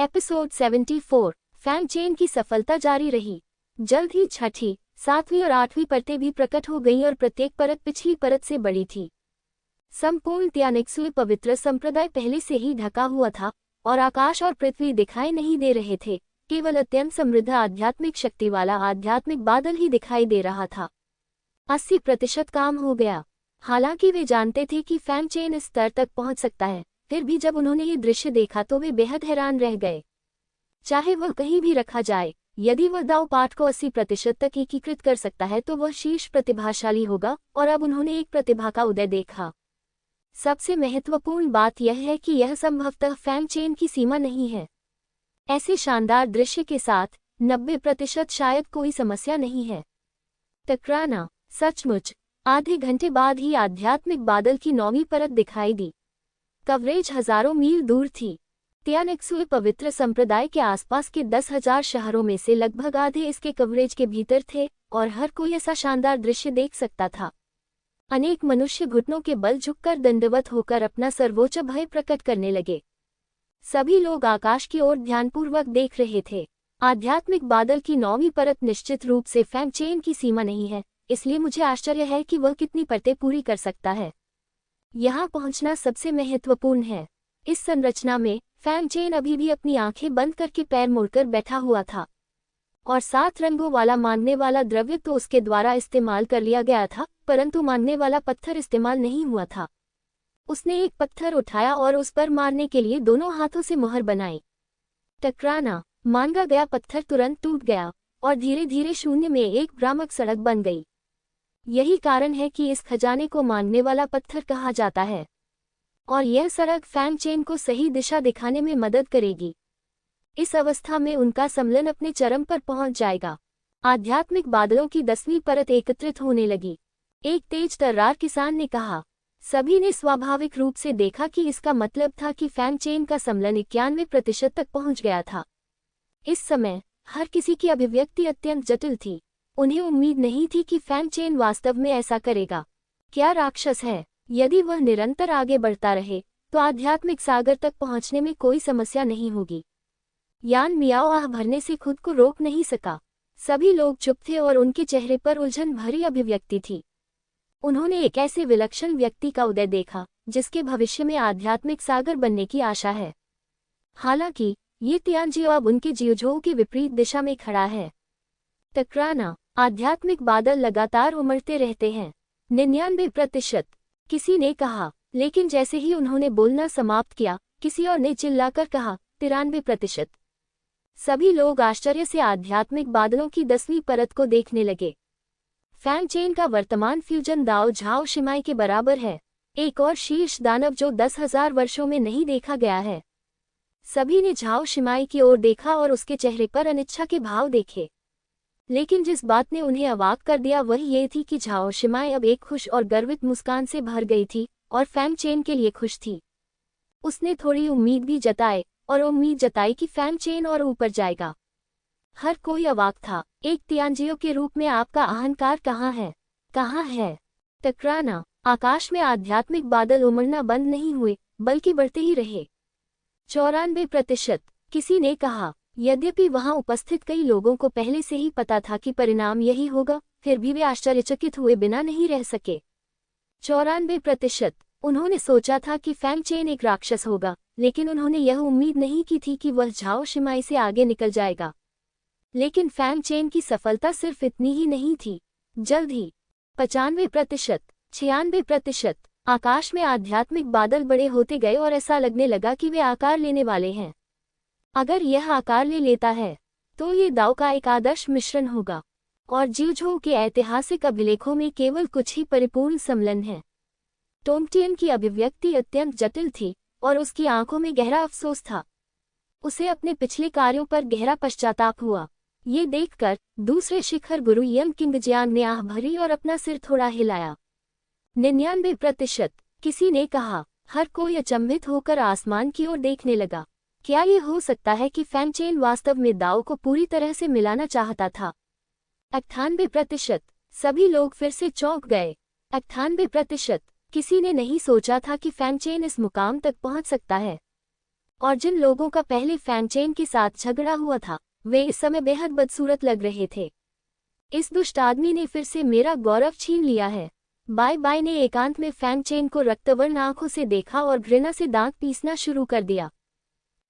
Episode 74। Fang chain की सफलता जारी रही। जल्द ही छठी, 7वीं और 8वीं परतें भी प्रकट हो गईं और प्रत्येक परत पिछली परत से बड़ी थी। संपूर्ण त्यानिक्सुई पवित्र संप्रदाय पहले से ही ढका हुआ था और आकाश और पृथ्वी दिखाई नहीं दे रहे थे। केवल अत्यंत समृद्ध आध्यात्मिक शक्ति वाला आध्यात्मिक बादल ही दिखाई दे रहा था। 80% काम हो गया। हालांकि वे जानते थे कि फैंग चेन इस स्तर तक पहुंच सकता है, फिर भी जब उन्होंने ये दृश्य देखा तो वे बेहद हैरान रह गए। चाहे वह कहीं भी रखा जाए, यदि वह दाव पाठ को 80% तक एकीकृत कर सकता है तो वह शीर्ष प्रतिभाशाली होगा, और अब उन्होंने एक प्रतिभा का उदय देखा। सबसे महत्वपूर्ण बात यह है कि यह संभवतः फैंग चेन की सीमा नहीं है। ऐसे शानदार दृश्य के साथ 90% शायद कोई समस्या नहीं है। टकराना, सचमुच। आधे घंटे बाद ही आध्यात्मिक बादल की 9वीं परत दिखाई दी। कवरेज हजारों मील दूर थी। त्यानिक्सुई पवित्र संप्रदाय के आसपास के 10,000 शहरों में से लगभग आधे इसके कवरेज के भीतर थे और हर कोई ऐसा शानदार दृश्य देख सकता था। अनेक मनुष्य घुटनों के बल झुककर दंडवत होकर अपना सर्वोच्च भय प्रकट करने लगे। सभी लोग आकाश की ओर ध्यानपूर्वक देख रहे थे। आध्यात्मिक बादल की 9वीं परत निश्चित रूप से फैंग चेन की सीमा नहीं है, इसलिए मुझे आश्चर्य है कि वह कितनी परतें पूरी कर सकता है। यहाँ पहुँचना सबसे महत्वपूर्ण है। इस संरचना में फैंग चेन अभी भी अपनी आंखें बंद करके पैर मोड़कर बैठा हुआ था, और 7 रंगों वाला मानने वाला द्रव्य तो उसके द्वारा इस्तेमाल कर लिया गया था, परंतु मानने वाला पत्थर इस्तेमाल नहीं हुआ था। उसने एक पत्थर उठाया और उस पर मारने के लिए दोनों हाथों से मुहर बनाई। टकराना, मांगा गया पत्थर तुरंत टूट गया और धीरे धीरे शून्य में एक भ्रामक सड़क बन गई। यही कारण है कि इस खजाने को मांगने वाला पत्थर कहा जाता है, और यह सड़क फैंग चेन को सही दिशा दिखाने में मदद करेगी। इस अवस्था में उनका सम्मेलन अपने चरम पर पहुंच जाएगा। आध्यात्मिक बादलों की 10वीं परत एकत्रित होने लगी। एक तेज तर्रार किसान ने कहा। सभी ने स्वाभाविक रूप से देखा कि इसका मतलब था कि फैंग चेन का सम्मेलन 91% तक पहुंच गया था। इस समय हर किसी की अभिव्यक्ति अत्यंत जटिल थी। उन्हें उम्मीद नहीं थी कि फैंग चेन वास्तव में ऐसा करेगा। क्या राक्षस है! यदि वह निरंतर आगे बढ़ता रहे तो आध्यात्मिक सागर तक पहुंचने में कोई समस्या नहीं होगी। यान मियाओ आह भरने से खुद को रोक नहीं सका। सभी लोग चुप थे और उनके चेहरे पर उलझन भरी अभिव्यक्ति थी। उन्होंने एक ऐसे विलक्षण व्यक्ति का उदय देखा जिसके भविष्य में आध्यात्मिक सागर बनने की आशा है। हालांकि ये तियानजियो अब उनके जियोझोउ की विपरीत दिशा में खड़ा है। टकराना, आध्यात्मिक बादल लगातार उमड़ते रहते हैं। 99%, किसी ने कहा, लेकिन जैसे ही उन्होंने बोलना समाप्त किया, किसी और ने चिल्लाकर कहा, 93%। सभी लोग आश्चर्य से आध्यात्मिक बादलों की 10वीं परत को देखने लगे। फैंग चेन का वर्तमान फ्यूजन दाओ झाओ शिमाई के बराबर है, एक और शीर्ष दानव जो 10,000 वर्षों में नहीं देखा गया है। सभी ने झाओ शिमाई की ओर देखा और उसके चेहरे पर अनिच्छा के भाव देखे। लेकिन जिस बात ने उन्हें अवाक कर दिया वह ये थी कि झाओ शिमाई अब एक खुश और गर्वित मुस्कान से भर गई थी और फैंग चेन के लिए खुश थी। उसने थोड़ी उम्मीद भी जताई और उम्मीद जताई कि फैंग चेन और ऊपर जाएगा। हर कोई अवाक था। एक तियानजियो के रूप में आपका अहंकार कहाँ है? कहाँ है? टकराना, आकाश में आध्यात्मिक बादल उमड़ना बंद नहीं हुए बल्कि बढ़ते ही रहे। 94%, किसी ने कहा। यद्यपि वहां उपस्थित कई लोगों को पहले से ही पता था कि परिणाम यही होगा, फिर भी वे आश्चर्यचकित हुए बिना नहीं रह सके। 94%, उन्होंने सोचा था कि फैंग चेन एक राक्षस होगा, लेकिन उन्होंने यह उम्मीद नहीं की थी कि वह झाओ शिमाई से आगे निकल जाएगा। लेकिन फैंग चेन की सफलता सिर्फ इतनी ही नहीं थी। जल्द ही 95%, 96%, आकाश में आध्यात्मिक बादल बड़े होते गए और ऐसा लगने लगा कि वे आकार लेने वाले हैं। अगर यह आकार ले लेता है तो ये दाव का एक आदर्श मिश्रण होगा, और जियोझोउ के ऐतिहासिक अभिलेखों में केवल कुछ ही परिपूर्ण सम्मेलन है। टोंगटियन की अभिव्यक्ति अत्यंत जटिल थी और उसकी आंखों में गहरा अफसोस था। उसे अपने पिछले कार्यों पर गहरा पश्चाताप हुआ। ये देखकर दूसरे शिखर गुरु यंग किंगजियांग ने आह भरी और अपना सिर थोड़ा हिलाया। 99%, किसी ने कहा। हर कोई अचंभित होकर आसमान की ओर देखने लगा। क्या ये हो सकता है कि फैंग चेन वास्तव में दाव को पूरी तरह से मिलाना चाहता था? 98%, सभी लोग फिर से चौंक गए। 98%, किसी ने नहीं सोचा था कि फैंग चेन इस मुकाम तक पहुंच सकता है। और जिन लोगों का पहले फैंग चेन के साथ झगड़ा हुआ था वे इस समय बेहद बदसूरत लग रहे थे। इस दुष्ट आदमी ने फिर से मेरा गौरव छीन लिया है। बाय बाय ने एकांत में फैंग चेन को रक्तवर्ण आंखों से देखा और घृणा से दांत पीसना शुरू कर दिया।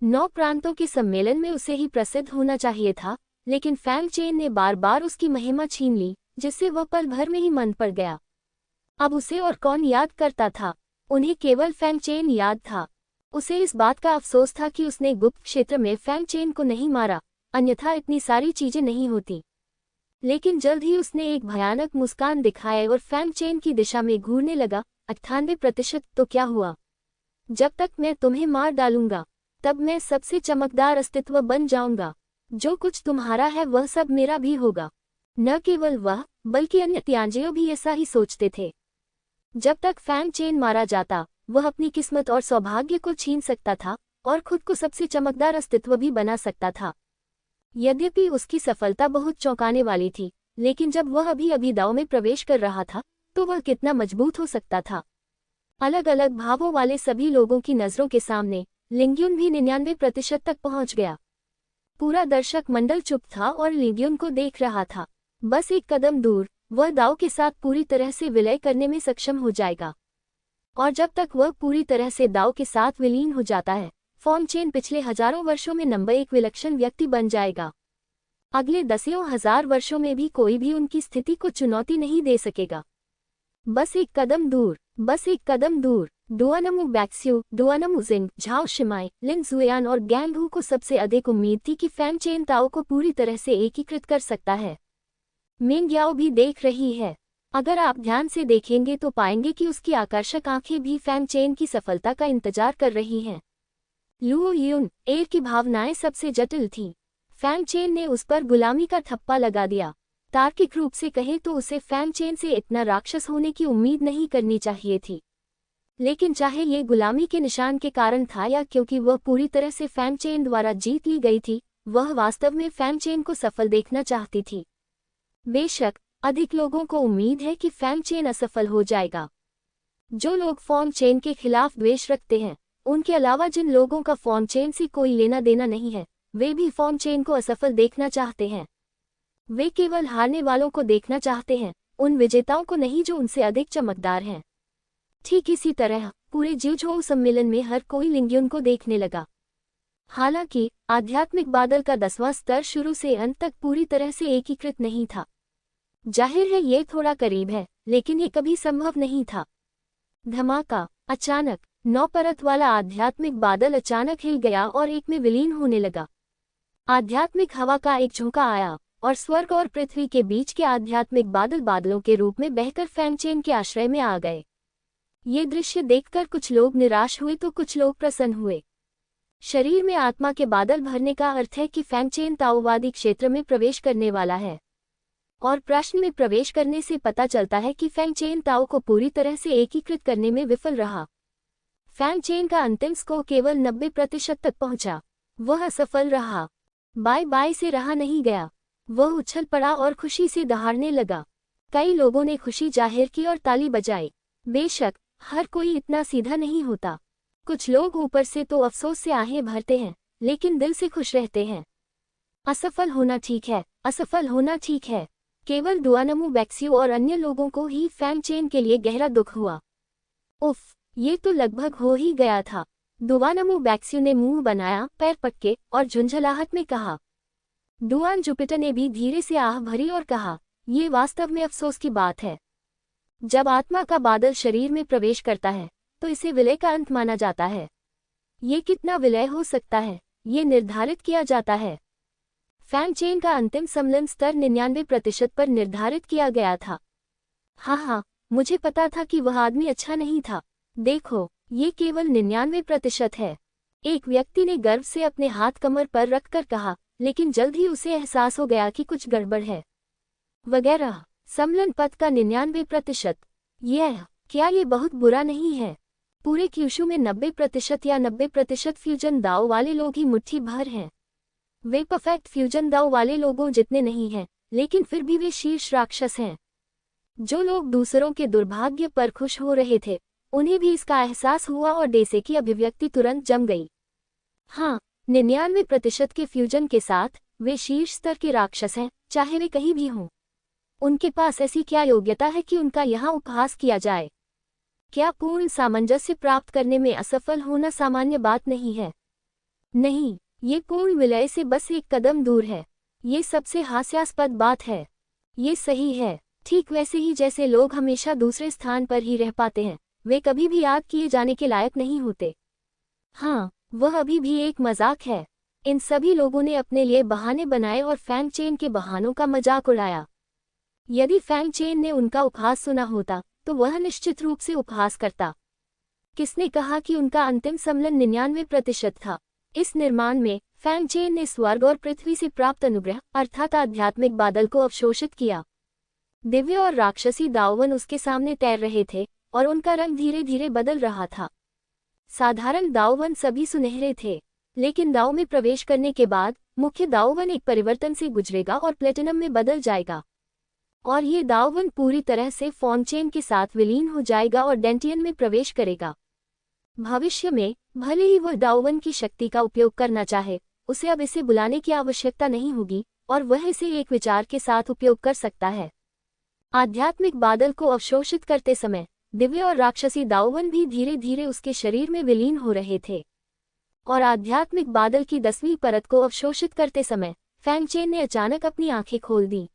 9 प्रांतों के सम्मेलन में उसे ही प्रसिद्ध होना चाहिए था, लेकिन फैंग चेन ने बार बार उसकी महिमा छीन ली, जिससे वह पल भर में ही मन पड़ गया। अब उसे और कौन याद करता था? उन्हें केवल फैंग चेन याद था। उसे इस बात का अफसोस था कि उसने गुप्त क्षेत्र में फैंग चेन को नहीं मारा, अन्यथा इतनी सारी चीजें नहीं होती। लेकिन जल्द ही उसने एक भयानक मुस्कान दिखाए और फैंग चेन की दिशा में घूरने लगा। 98% तो क्या हुआ? जब तक मैं तुम्हें मार डालूंगा तब मैं सबसे चमकदार अस्तित्व बन जाऊंगा। जो कुछ तुम्हारा है वह सब मेरा भी होगा। न केवल वह बल्कि अन्य त्याजेय भी ऐसा ही सोचते थे। जब तक फैंग चेन मारा जाता वह अपनी किस्मत और सौभाग्य को छीन सकता था और खुद को सबसे चमकदार अस्तित्व भी बना सकता था। यद्यपि उसकी सफलता बहुत चौंकाने वाली थी, लेकिन जब वह अभी दांव में प्रवेश कर रहा था तो वह कितना मजबूत हो सकता था। अलग अलग भावों वाले सभी लोगों की नजरों के सामने लिंग्युन भी 99% तक पहुंच गया। पूरा दर्शक मंडल चुप था और लिंग्युन को देख रहा था। बस एक कदम दूर वह दांव के साथ पूरी तरह से विलय करने में सक्षम हो जाएगा। और जब तक वह पूरी तरह से दांव के साथ विलीन हो जाता है, फैंग चेन पिछले हजारों वर्षों में नंबर 1 विलक्षण व्यक्ति बन जाएगा। अगले दसियों हजार वर्षों में भी कोई भी उनकी स्थिति को चुनौती नहीं दे सकेगा। बस एक कदम दूर, बस एक कदम दूर। डुआनमू बैक्स्यू, डुआनमू जिंग, झाओ शिमाई, लिन जुयान और गैंग हू को सबसे अधिक उम्मीद थी कि फैंग चेन ताओ को पूरी तरह से एकीकृत कर सकता है। मिंग याओ भी देख रही है। अगर आप ध्यान से देखेंगे तो पाएंगे कि उसकी आकर्षक आंखें भी फैंग चेन की सफलता का इंतजार कर रही हैं। लुओ युन एर की भावनाएं सबसे जटिल थीं। फैंग चेन ने उस पर गुलामी का ठप्पा लगा दिया। तार्किक रूप से कहें तो उसे फैंग चेन से इतना राक्षस होने की उम्मीद नहीं करनी चाहिए थी। लेकिन चाहे ये गुलामी के निशान के कारण था या क्योंकि वह पूरी तरह से फैंग चेन द्वारा जीत ली गई थी, वह वास्तव में फैंग चेन को सफल देखना चाहती थी। बेशक अधिक लोगों को उम्मीद है कि फैंग चेन असफल हो जाएगा। जो लोग फैंग चेन के खिलाफ द्वेष रखते हैं, उनके अलावा जिन लोगों का फैंग चेन से कोई लेना देना नहीं है, वे भी फैंग चेन को असफल देखना चाहते हैं। वे केवल हारने वालों को देखना चाहते हैं, उन विजेताओं को नहीं जो उनसे अधिक चमकदार हैं। ठीक इसी तरह पूरे जिउझोउ सम्मेलन में हर कोई लिंग्युन को देखने लगा। हालांकि आध्यात्मिक बादल का 10वां स्तर शुरू से अंत तक पूरी तरह से एकीकृत नहीं था। जाहिर है ये थोड़ा करीब है, लेकिन ये कभी संभव नहीं था। धमाका! अचानक 9 परत वाला आध्यात्मिक बादल अचानक हिल गया और एक में विलीन होने लगा। आध्यात्मिक हवा का एक झोंका आया और स्वर्ग और पृथ्वी के बीच के आध्यात्मिक बादल बादलों के रूप में बहकर फैंग चेन के आश्रय में आ गए। ये दृश्य देखकर कुछ लोग निराश हुए तो कुछ लोग प्रसन्न हुए। शरीर में आत्मा के बादल भरने का अर्थ है कि फैंग चेन ताओवादी क्षेत्र में प्रवेश करने वाला है। और प्रश्न में प्रवेश करने से पता चलता है कि फैंग चेन ताओ को पूरी तरह से एकीकृत करने में विफल रहा। फैंग चेन का अंतिम स्कोर केवल 90% तक पहुंचा। वह असफल रहा। बाय बाय से रहा नहीं गया। वह उछल पड़ा और खुशी से दहाड़ने लगा। कई लोगों ने खुशी जाहिर की और ताली बजाई। बेशक हर कोई इतना सीधा नहीं होता। कुछ लोग ऊपर से तो अफसोस से आहें भरते हैं, लेकिन दिल से खुश रहते हैं। असफल होना ठीक है, असफल होना ठीक है। केवल डुआनमू बैक्स्यू और अन्य लोगों को ही फैंग चेन के लिए गहरा दुख हुआ। उफ, ये तो लगभग हो ही गया था। डुआनमू बैक्स्यू ने मुंह बनाया, पैर पटके और झुंझलाहट में कहा। डुआन जुपिटर ने भी धीरे से आह भरी और कहा, ये वास्तव में अफसोस की बात है। जब आत्मा का बादल शरीर में प्रवेश करता है तो इसे विलय का अंत माना जाता है। ये कितना विलय हो सकता है, ये निर्धारित किया जाता है। फैंग चेन का अंतिम सम्मेलन स्तर 99% पर निर्धारित किया गया था। हाँ, मुझे पता था कि वह आदमी अच्छा नहीं था। देखो, ये केवल 99% है। एक व्यक्ति ने गर्व से अपने हाथ कमर पर रखकर कहा, लेकिन जल्द ही उसे एहसास हो गया कि कुछ गड़बड़ है। वगैरह। सम्मेलन पद का 99%। क्या ये बहुत बुरा नहीं है? पूरे क्यूशू में 90% या 90% फ्यूजन दाव वाले लोग ही मुट्ठी भर हैं। वे परफेक्ट फ्यूजन दाव वाले लोगों जितने नहीं हैं, लेकिन फिर भी वे शीर्ष राक्षस हैं। जो लोग दूसरों के दुर्भाग्य पर खुश हो रहे थे, उन्हें भी इसका एहसास हुआ और डेसे की अभिव्यक्ति तुरंत जम गई। हाँ, 99% के फ्यूजन के साथ वे शीर्ष स्तर के राक्षस हैं, चाहे वे कहीं भी हों। उनके पास ऐसी क्या योग्यता है कि उनका यहाँ उपहास किया जाए? क्या पूर्ण सामंजस्य प्राप्त करने में असफल होना सामान्य बात नहीं है? नहीं, ये पूर्ण विलय से बस एक कदम दूर है। ये सबसे हास्यास्पद बात है। ये सही है, ठीक वैसे ही जैसे लोग हमेशा दूसरे स्थान पर ही रह पाते हैं, वे कभी भी याद किए जाने के लायक नहीं होते। हाँ, वह अभी भी एक मजाक है। इन सभी लोगों ने अपने लिए बहाने बनाए और फैंग चेन के बहानों का मजाक उड़ाया। यदि फैंग चेन ने उनका उपहास सुना होता तो वह निश्चित रूप से उपहास करता। किसने कहा कि उनका अंतिम सम्मेलन 99% था? इस निर्माण में फैंग चेन ने स्वर्ग और पृथ्वी से प्राप्त अनुग्रह अर्थात आध्यात्मिक बादल को अवशोषित किया। दिव्य और राक्षसी दाओवन उसके सामने तैर रहे थे और उनका रंग धीरे धीरे बदल रहा था। साधारण दाओवन सभी सुनहरे थे, लेकिन दाओ में प्रवेश करने के बाद मुख्य दाओवन एक परिवर्तन से गुजरेगा और प्लेटिनम में बदल जाएगा। और ये दाओवन पूरी तरह से फॉन्चेन के साथ विलीन हो जाएगा और डेंटियन में प्रवेश करेगा। भविष्य में भले ही वह दाओवन की शक्ति का उपयोग करना चाहे, उसे अब इसे बुलाने की आवश्यकता नहीं होगी और वह इसे एक विचार के साथ उपयोग कर सकता है। आध्यात्मिक बादल को अवशोषित करते समय दिव्य और राक्षसी दाओवन भी धीरे धीरे उसके शरीर में विलीन हो रहे थे। और आध्यात्मिक बादल की 10वीं परत को अवशोषित करते समय फैंग चेन ने अचानक अपनी आंखें खोल दी।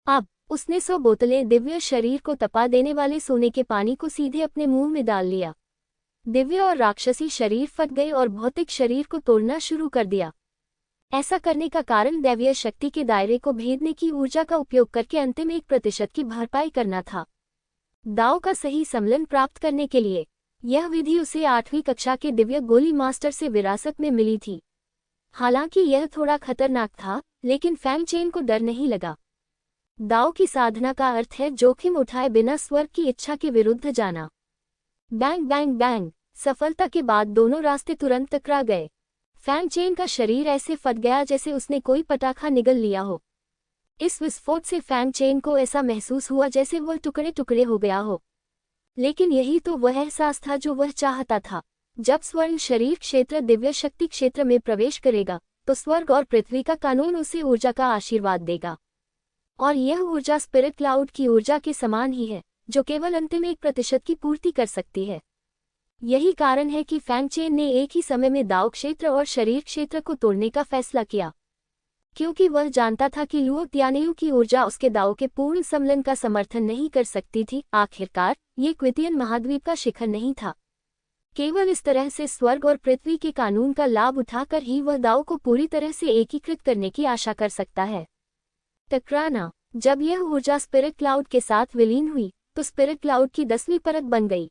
अब उसने 100 बोतलें दिव्य शरीर को तपा देने वाले सोने के पानी को सीधे अपने मुंह में डाल लिया। दिव्य और राक्षसी शरीर फट गए और भौतिक शरीर को तोड़ना शुरू कर दिया। ऐसा करने का कारण दैवीय शक्ति के दायरे को भेदने की ऊर्जा का उपयोग करके अंतिम 1% की भरपाई करना था। दाओ का सही सम्मेलन प्राप्त करने के लिए यह विधि उसे 8वीं कक्षा के दिव्य गोली मास्टर से विरासत में मिली थी। हालांकि यह थोड़ा खतरनाक था, लेकिन फैंग चेन को डर नहीं लगा। दाओ की साधना का अर्थ है जोखिम उठाए बिना स्वर्ग की इच्छा के विरुद्ध जाना। बैंग बैंग बैंग, सफलता के बाद दोनों रास्ते तुरंत टकरा गए। फैंग चेन का शरीर ऐसे फट गया जैसे उसने कोई पटाखा निगल लिया हो। इस विस्फोट से फैंग चेन को ऐसा महसूस हुआ जैसे वह टुकड़े टुकड़े हो गया हो। लेकिन यही तो वह एहसास था जो वह चाहता था। जब स्वर्ण शरीर क्षेत्र दिव्य शक्ति क्षेत्र में प्रवेश करेगा तो स्वर्ग और पृथ्वी का कानून उसे ऊर्जा का आशीर्वाद देगा। और यह ऊर्जा स्पिरिट क्लाउड की ऊर्जा के समान ही है, जो केवल अंतिम 1% की पूर्ति कर सकती है। यही कारण है कि फैंग चेन ने एक ही समय में दाओ क्षेत्र और शरीर क्षेत्र को तोड़ने का फैसला किया, क्योंकि वह जानता था कि लुओ तियानेयू की ऊर्जा उसके दाओ के पूर्ण सम्मेलन का समर्थन नहीं कर सकती थी। आखिरकार ये क्वितियन महाद्वीप का शिखर नहीं था। केवल इस तरह से स्वर्ग और पृथ्वी के कानून का लाभ उठाकर ही वह दाओ को पूरी तरह से एकीकृत करने की आशा कर सकता है। टकराना। जब यह ऊर्जा स्पिरिट क्लाउड के साथ विलीन हुई तो स्पिरिट क्लाउड की 10वीं परत बन गई।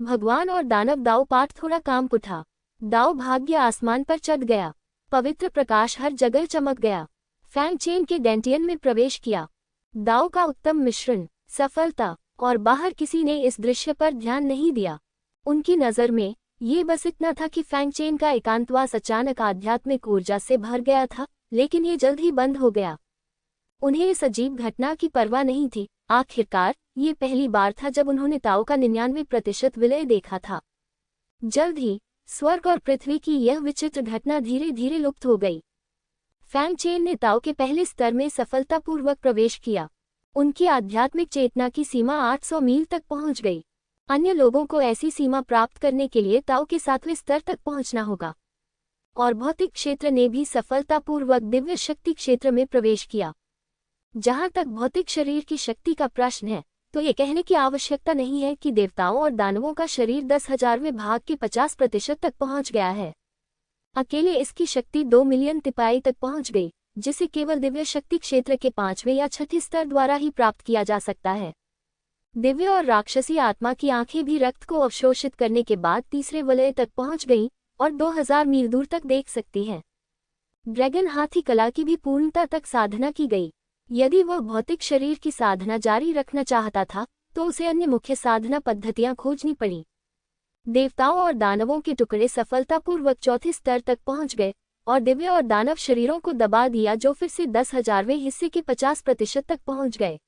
भगवान और दानव दाओ पाठ थोड़ा काम उठा। दाओ भाग्य आसमान पर चढ़ गया। पवित्र प्रकाश हर जगह चमक गया। फैंग चेन के डेंटियन में प्रवेश किया। दाओ का उत्तम मिश्रण, सफलता, और बाहर किसी ने इस दृश्य पर ध्यान नहीं दिया। उनकी नज़र में ये बस इतना था कि फैंग चेन का एकांतवास अचानक आध्यात्मिक ऊर्जा से भर गया था, लेकिन ये जल्द ही बंद हो गया। उन्हें इस अजीब घटना की परवाह नहीं थी। आखिरकार ये पहली बार था जब उन्होंने ताओ का 99% विलय देखा था। जल्द ही स्वर्ग और पृथ्वी की यह विचित्र घटना धीरे धीरे लुप्त हो गई। फैंग चेन ने ताओ के पहले स्तर में सफलतापूर्वक प्रवेश किया। उनकी आध्यात्मिक चेतना की सीमा 800 मील तक पहुंच गई। अन्य लोगों को ऐसी सीमा प्राप्त करने के लिए ताओ के 7वें स्तर तक पहुंचना होगा। और भौतिक क्षेत्र ने भी सफलतापूर्वक दिव्य शक्ति क्षेत्र में प्रवेश किया। जहां तक भौतिक शरीर की शक्ति का प्रश्न है, तो ये कहने की आवश्यकता नहीं है कि देवताओं और दानवों का शरीर 10,000वें भाग के 50% तक पहुंच गया है। अकेले इसकी शक्ति 2 मिलियन तिपाई तक पहुंच गई, जिसे केवल दिव्य शक्ति क्षेत्र के 5वें या 6ठे स्तर द्वारा ही प्राप्त किया जा सकता है। दिव्य और राक्षसी आत्मा की आंखें भी रक्त को अवशोषित करने के बाद तीसरे वलय तक पहुंच गईं और 2000 मील दूर तक देख सकती हैं। ड्रैगन हाथी कला की भी पूर्णता तक साधना की गई। यदि वह भौतिक शरीर की साधना जारी रखना चाहता था तो उसे अन्य मुख्य साधना पद्धतियां खोजनी पड़ी। देवताओं और दानवों के टुकड़े सफलतापूर्वक 4थे स्तर तक पहुंच गए और दिव्य और दानव शरीरों को दबा दिया, जो फिर से 10,000वें हिस्से के 50% तक पहुंच गए।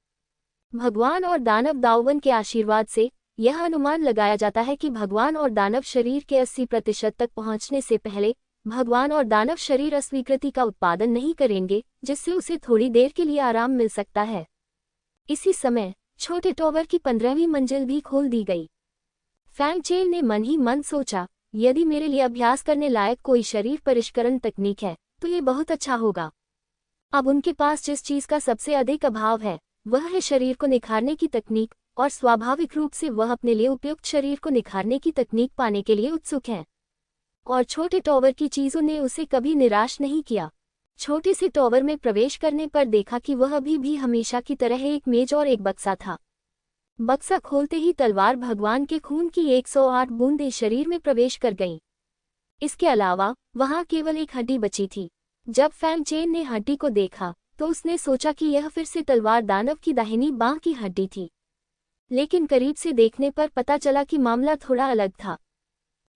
भगवान और दानव दाओवन के आशीर्वाद से यह अनुमान लगाया जाता है कि भगवान और दानव शरीर के 80% तक पहुंचने से पहले भगवान और दानव शरीर अस्वीकृति का उत्पादन नहीं करेंगे, जिससे उसे थोड़ी देर के लिए आराम मिल सकता है। इसी समय छोटे टॉवर की 15वीं मंजिल भी खोल दी गई। फैंग चेन ने मन ही मन सोचा, यदि मेरे लिए अभ्यास करने लायक कोई शरीर परिष्करण तकनीक है तो ये बहुत अच्छा होगा। अब उनके पास जिस चीज का सबसे अधिक अभाव है वह है शरीर को निखारने की तकनीक, और स्वाभाविक रूप से वह अपने लिए उपयुक्त शरीर को निखारने की तकनीक पाने के लिए उत्सुक हैं। और छोटे टॉवर की चीजों ने उसे कभी निराश नहीं किया। छोटे से टॉवर में प्रवेश करने पर देखा कि वह अभी भी हमेशा की तरह एक मेज और एक बक्सा था। बक्सा खोलते ही तलवार भगवान के खून की 108 बूंदें शरीर में प्रवेश कर गईं। इसके अलावा वहां केवल एक हड्डी बची थी। जब फैंग चेन ने हड्डी को देखा तो उसने सोचा कि यह फिर से तलवार दानव की दाहिनी बांह की हड्डी थी, लेकिन करीब से देखने पर पता चला कि मामला थोड़ा अलग था।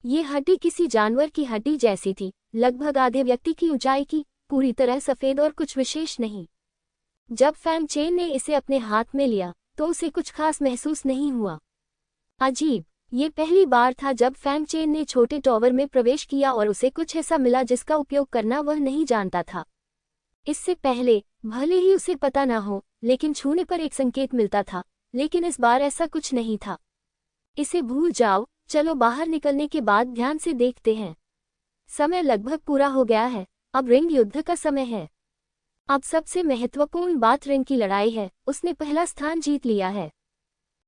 ये हड्डी किसी जानवर की हड्डी जैसी थी, लगभग आधे व्यक्ति की ऊंचाई की, पूरी तरह सफेद और कुछ विशेष नहीं। जब फैंग चेन ने इसे अपने हाथ में लिया तो उसे कुछ खास महसूस नहीं हुआ। अजीब, ये पहली बार था जब फैंग चेन ने छोटे टॉवर में प्रवेश किया और उसे कुछ ऐसा मिला जिसका उपयोग करना वह नहीं जानता था। इससे पहले भले ही उसे पता न हो, लेकिन छूने पर एक संकेत मिलता था, लेकिन इस बार ऐसा कुछ नहीं था। इसे भूल जाओ, चलो बाहर निकलने के बाद ध्यान से देखते हैं। समय लगभग पूरा हो गया है, अब रिंग युद्ध का समय है। अब सबसे महत्वपूर्ण बात रिंग की लड़ाई है। उसने पहला स्थान जीत लिया है।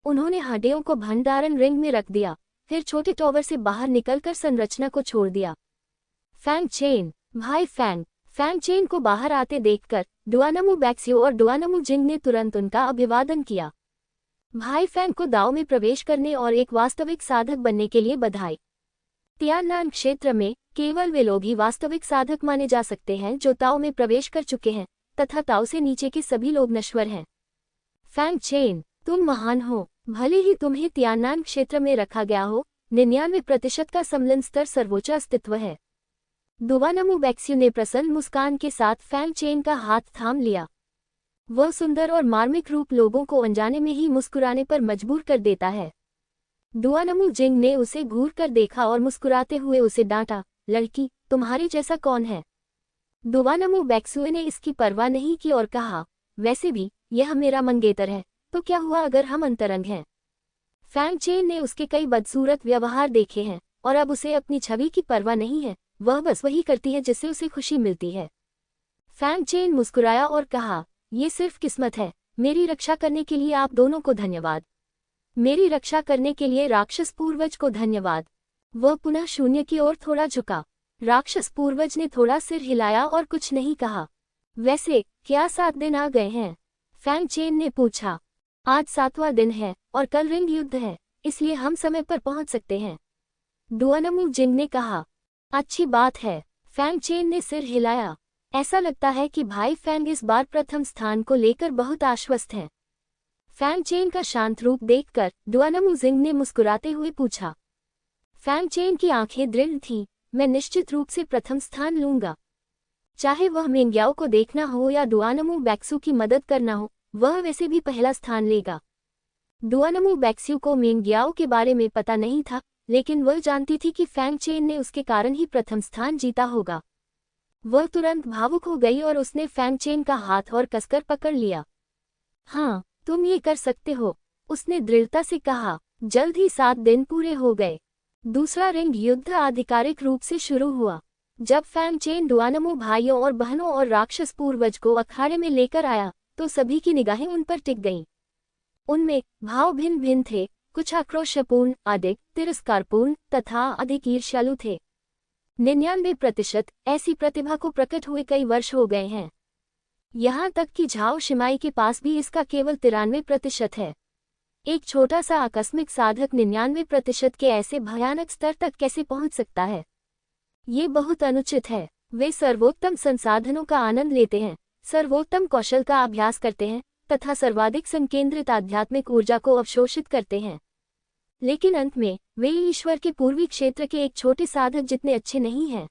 उन्होंने हड्डियों को भंडारण रिंग में रख दिया, फिर छोटे टॉवर से बाहर निकलकर संरचना को छोड़ दिया। फैंग चेन, भाई फैंग। फैंग चेन को बाहर आते देखकर डुआनमू बैक्सियो और डुआनमू जिंग ने तुरंत उनका अभिवादन किया। भाई फैंग को दाव में प्रवेश करने और एक वास्तविक साधक बनने के लिए बधाई। तियाननान क्षेत्र में केवल वे लोग ही वास्तविक साधक माने जा सकते हैं जो ताओ में प्रवेश कर चुके हैं, तथा ताओ से नीचे के सभी लोग नश्वर हैं। फैंग चेन, तुम महान हो। भले ही तुम्हें तियाननान क्षेत्र में रखा गया हो, 99% का सम्मिलन स्तर सर्वोच्च अस्तित्व है। डुआनमू बैक्सियो ने प्रसन्न मुस्कान के साथ फैंग चेन का हाथ थाम लिया। वह सुंदर और मार्मिक रूप लोगों को अनजाने में ही मुस्कुराने पर मजबूर कर देता है। डुआनमू जिंग ने उसे घूर कर देखा और मुस्कुराते हुए उसे डांटा, लड़की, तुम्हारे जैसा कौन है? डुआनमू बैक्सियो ने इसकी परवाह नहीं की और कहा, वैसे भी यह मेरा मंगेतर है, तो क्या हुआ अगर हम अंतरंग हैं? फैंग चेन ने उसके कई बदसूरत व्यवहार देखे हैं और अब उसे अपनी छवि की परवाह नहीं है, वह बस वही करती है जिससे उसे खुशी मिलती है। फैंग चेन मुस्कुराया और कहा, ये सिर्फ किस्मत है। मेरी रक्षा करने के लिए आप दोनों को धन्यवाद। मेरी रक्षा करने के लिए राक्षस पूर्वज को धन्यवाद। वह पुनः शून्य की ओर थोड़ा झुका। राक्षस पूर्वज ने थोड़ा सिर हिलाया और कुछ नहीं कहा। वैसे क्या 7 दिन आ गए हैं? फैंग चेन ने पूछा। आज 7वां दिन है और कल रिंग युद्ध है, इसलिए हम समय पर पहुंच सकते हैं। डुआनमू जिंग ने कहा। अच्छी बात है। फैंग चेन ने सिर हिलाया। ऐसा लगता है कि भाई फैंग इस बार प्रथम स्थान को लेकर बहुत आश्वस्त हैं। फैंग चेन का शांत रूप देखकर डुआनमू जिंग ने मुस्कुराते हुए पूछा। फैंग चेन की आंखें दृढ़ थीं, मैं निश्चित रूप से प्रथम स्थान लूंगा। चाहे वह मेंग्याओ को देखना हो या डुआनमू बैक्सू की मदद करना हो, वह वैसे भी पहला स्थान लेगा। डुआनमू बैक्सू को मेंग्याओ के बारे में पता नहीं था, लेकिन वह जानती थी कि फैंग चेन ने उसके कारण ही प्रथम स्थान जीता होगा। वह तुरंत भावुक हो गई और उसने फैंग चेन का हाथ और कसकर पकड़ लिया। हाँ, तुम ये कर सकते हो, उसने दृढ़ता से कहा। जल्द ही 7 दिन पूरे हो गए। दूसरा रिंग युद्ध आधिकारिक रूप से शुरू हुआ। जब फैंग चेन डुआनमू भाइयों और बहनों और राक्षस पूर्वज को अखाड़े में लेकर आया तो सभी की निगाहें उन पर टिक गईं। उनमें भाव भिन्न भिन्न थे, कुछ आक्रोशपूर्ण, अधिक तिरस्कारपूर्ण तथा अधिक ईर्ष्यालु थे। 99% ऐसी प्रतिभा को प्रकट हुए कई वर्ष हो गए हैं। यहाँ तक कि झाओ शिमाई के पास भी इसका केवल 93% है। एक छोटा सा आकस्मिक साधक 99% के ऐसे भयानक स्तर तक कैसे पहुंच सकता है? ये बहुत अनुचित है। वे सर्वोत्तम संसाधनों का आनंद लेते हैं, सर्वोत्तम कौशल का अभ्यास करते हैं तथा सर्वाधिक संकेंद्रित आध्यात्मिक ऊर्जा को अवशोषित करते हैं, लेकिन अंत में वे ईश्वर के पूर्वी क्षेत्र के एक छोटे साधक जितने अच्छे नहीं हैं।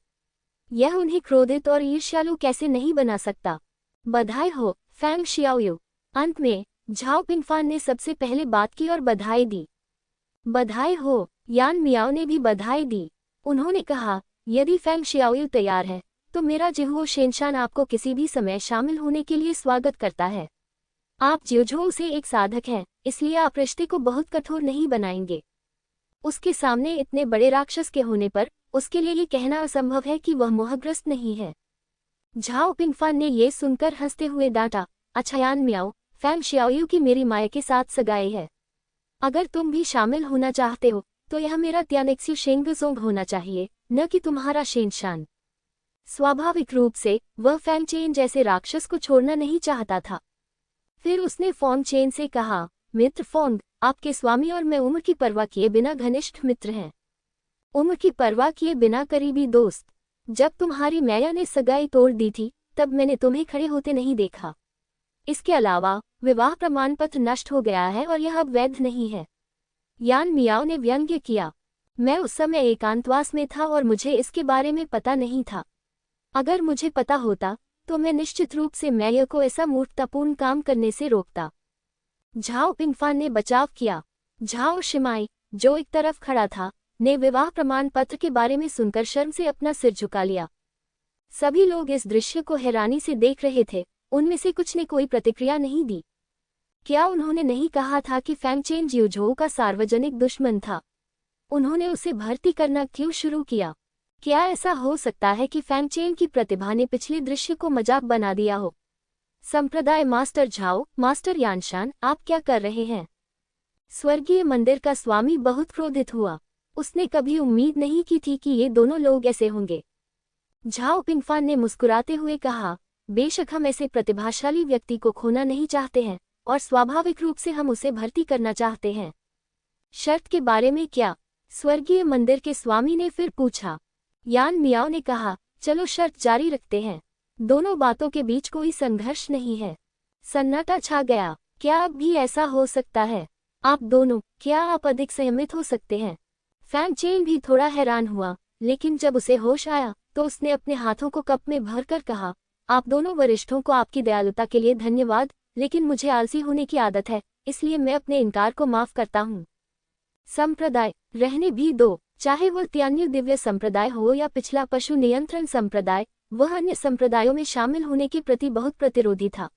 यह उन्हें क्रोधित और ईर्ष्यालु कैसे नहीं बना सकता? बधाई हो फैंग शियाओयू। अंत में झाओ पिंगफान ने सबसे पहले बात की और बधाई दी। बधाई हो, यान मियाओ ने भी बधाई दी। उन्होंने कहा, यदि फैंग शियाओयू तैयार है तो मेरा जिहुओ शेनशान आपको किसी भी समय शामिल होने के लिए स्वागत करता है। आप जियोझोउ से एक साधक हैं, इसलिए आप रिश्ते को बहुत कठोर नहीं बनाएंगे। उसके सामने इतने बड़े राक्षस के होने पर उसके लिए ये कहना असंभव है कि वह मोहग्रस्त नहीं है। झाओ पिंगफान ने ये सुनकर हंसते हुए डांटा, अच्छा यान मियाओ, फैंग शियाओयू की मेरी माया के साथ सगाई है। अगर तुम भी शामिल होना चाहते हो तो यह मेरा त्यानेक्स्यू शेंगजोंग होना चाहिए, न कि तुम्हारा शेनशान। स्वाभाविक रूप से वह फैंग चेन जैसे राक्षस को छोड़ना नहीं चाहता था। फिर उसने फोंग चेन से कहा, मित्र फोंग, आपके स्वामी और मैं उम्र की परवाह किए बिना घनिष्ठ मित्र हैं। उम्र की परवाह किए बिना करीबी दोस्त। जब तुम्हारी मैया ने सगाई तोड़ दी थी तब मैंने तुम्हें खड़े होते नहीं देखा। इसके अलावा विवाह प्रमाण पत्र नष्ट हो गया है और यह अब वैध नहीं है। यान मियाओ ने व्यंग्य किया। मैं उस समय एकांतवास में था और मुझे इसके बारे में पता नहीं था। अगर मुझे पता होता तो मैं निश्चित रूप से मैया को ऐसा मूर्खतापूर्ण काम करने से रोकता। झाओ पिंगफान ने बचाव किया। झाओ शिमाई, जो एक तरफ खड़ा था, ने विवाह प्रमाण पत्र के बारे में सुनकर शर्म से अपना सिर झुका लिया। सभी लोग इस दृश्य को हैरानी से देख रहे थे। उनमें से कुछ ने कोई प्रतिक्रिया नहीं दी। क्या उन्होंने नहीं कहा था कि फैंग चेन जियोझोउ का सार्वजनिक दुश्मन था? उन्होंने उसे भर्ती करना क्यों शुरू किया? क्या ऐसा हो सकता है कि फैंग चेन की प्रतिभा ने पिछले दृश्य को मजाक बना दिया हो? संप्रदाय मास्टर झाओ, मास्टर यानशान, आप क्या कर रहे हैं? स्वर्गीय मंदिर का स्वामी बहुत क्रोधित हुआ। उसने कभी उम्मीद नहीं की थी कि ये दोनों लोग ऐसे होंगे। झाओ पिंगफान ने मुस्कुराते हुए कहा, बेशक हम ऐसे प्रतिभाशाली व्यक्ति को खोना नहीं चाहते हैं और स्वाभाविक रूप से हम उसे भर्ती करना चाहते हैं। शर्त के बारे में क्या? स्वर्गीय मंदिर के स्वामी ने फिर पूछा। यान मियाओ ने कहा, चलो शर्त जारी रखते हैं। दोनों बातों के बीच कोई संघर्ष नहीं है। सन्नाटा छा गया। क्या अब भी ऐसा हो सकता है? आप दोनों, क्या आप अधिक संयमित हो सकते हैं? फैंग चेन भी थोड़ा हैरान हुआ, लेकिन जब उसे होश आया तो उसने अपने हाथों को कप में भरकर कहा, आप दोनों वरिष्ठों को आपकी दयालुता के लिए धन्यवाद, लेकिन मुझे आलसी होने की आदत है, इसलिए मैं अपने इनकार को माफ करता हूँ। संप्रदाय, रहने भी दो। चाहे वह त्यान्यू दिव्य संप्रदाय हो या पिछला पशु नियंत्रण संप्रदाय, वह अन्य संप्रदायों में शामिल होने के प्रति बहुत प्रतिरोधी था।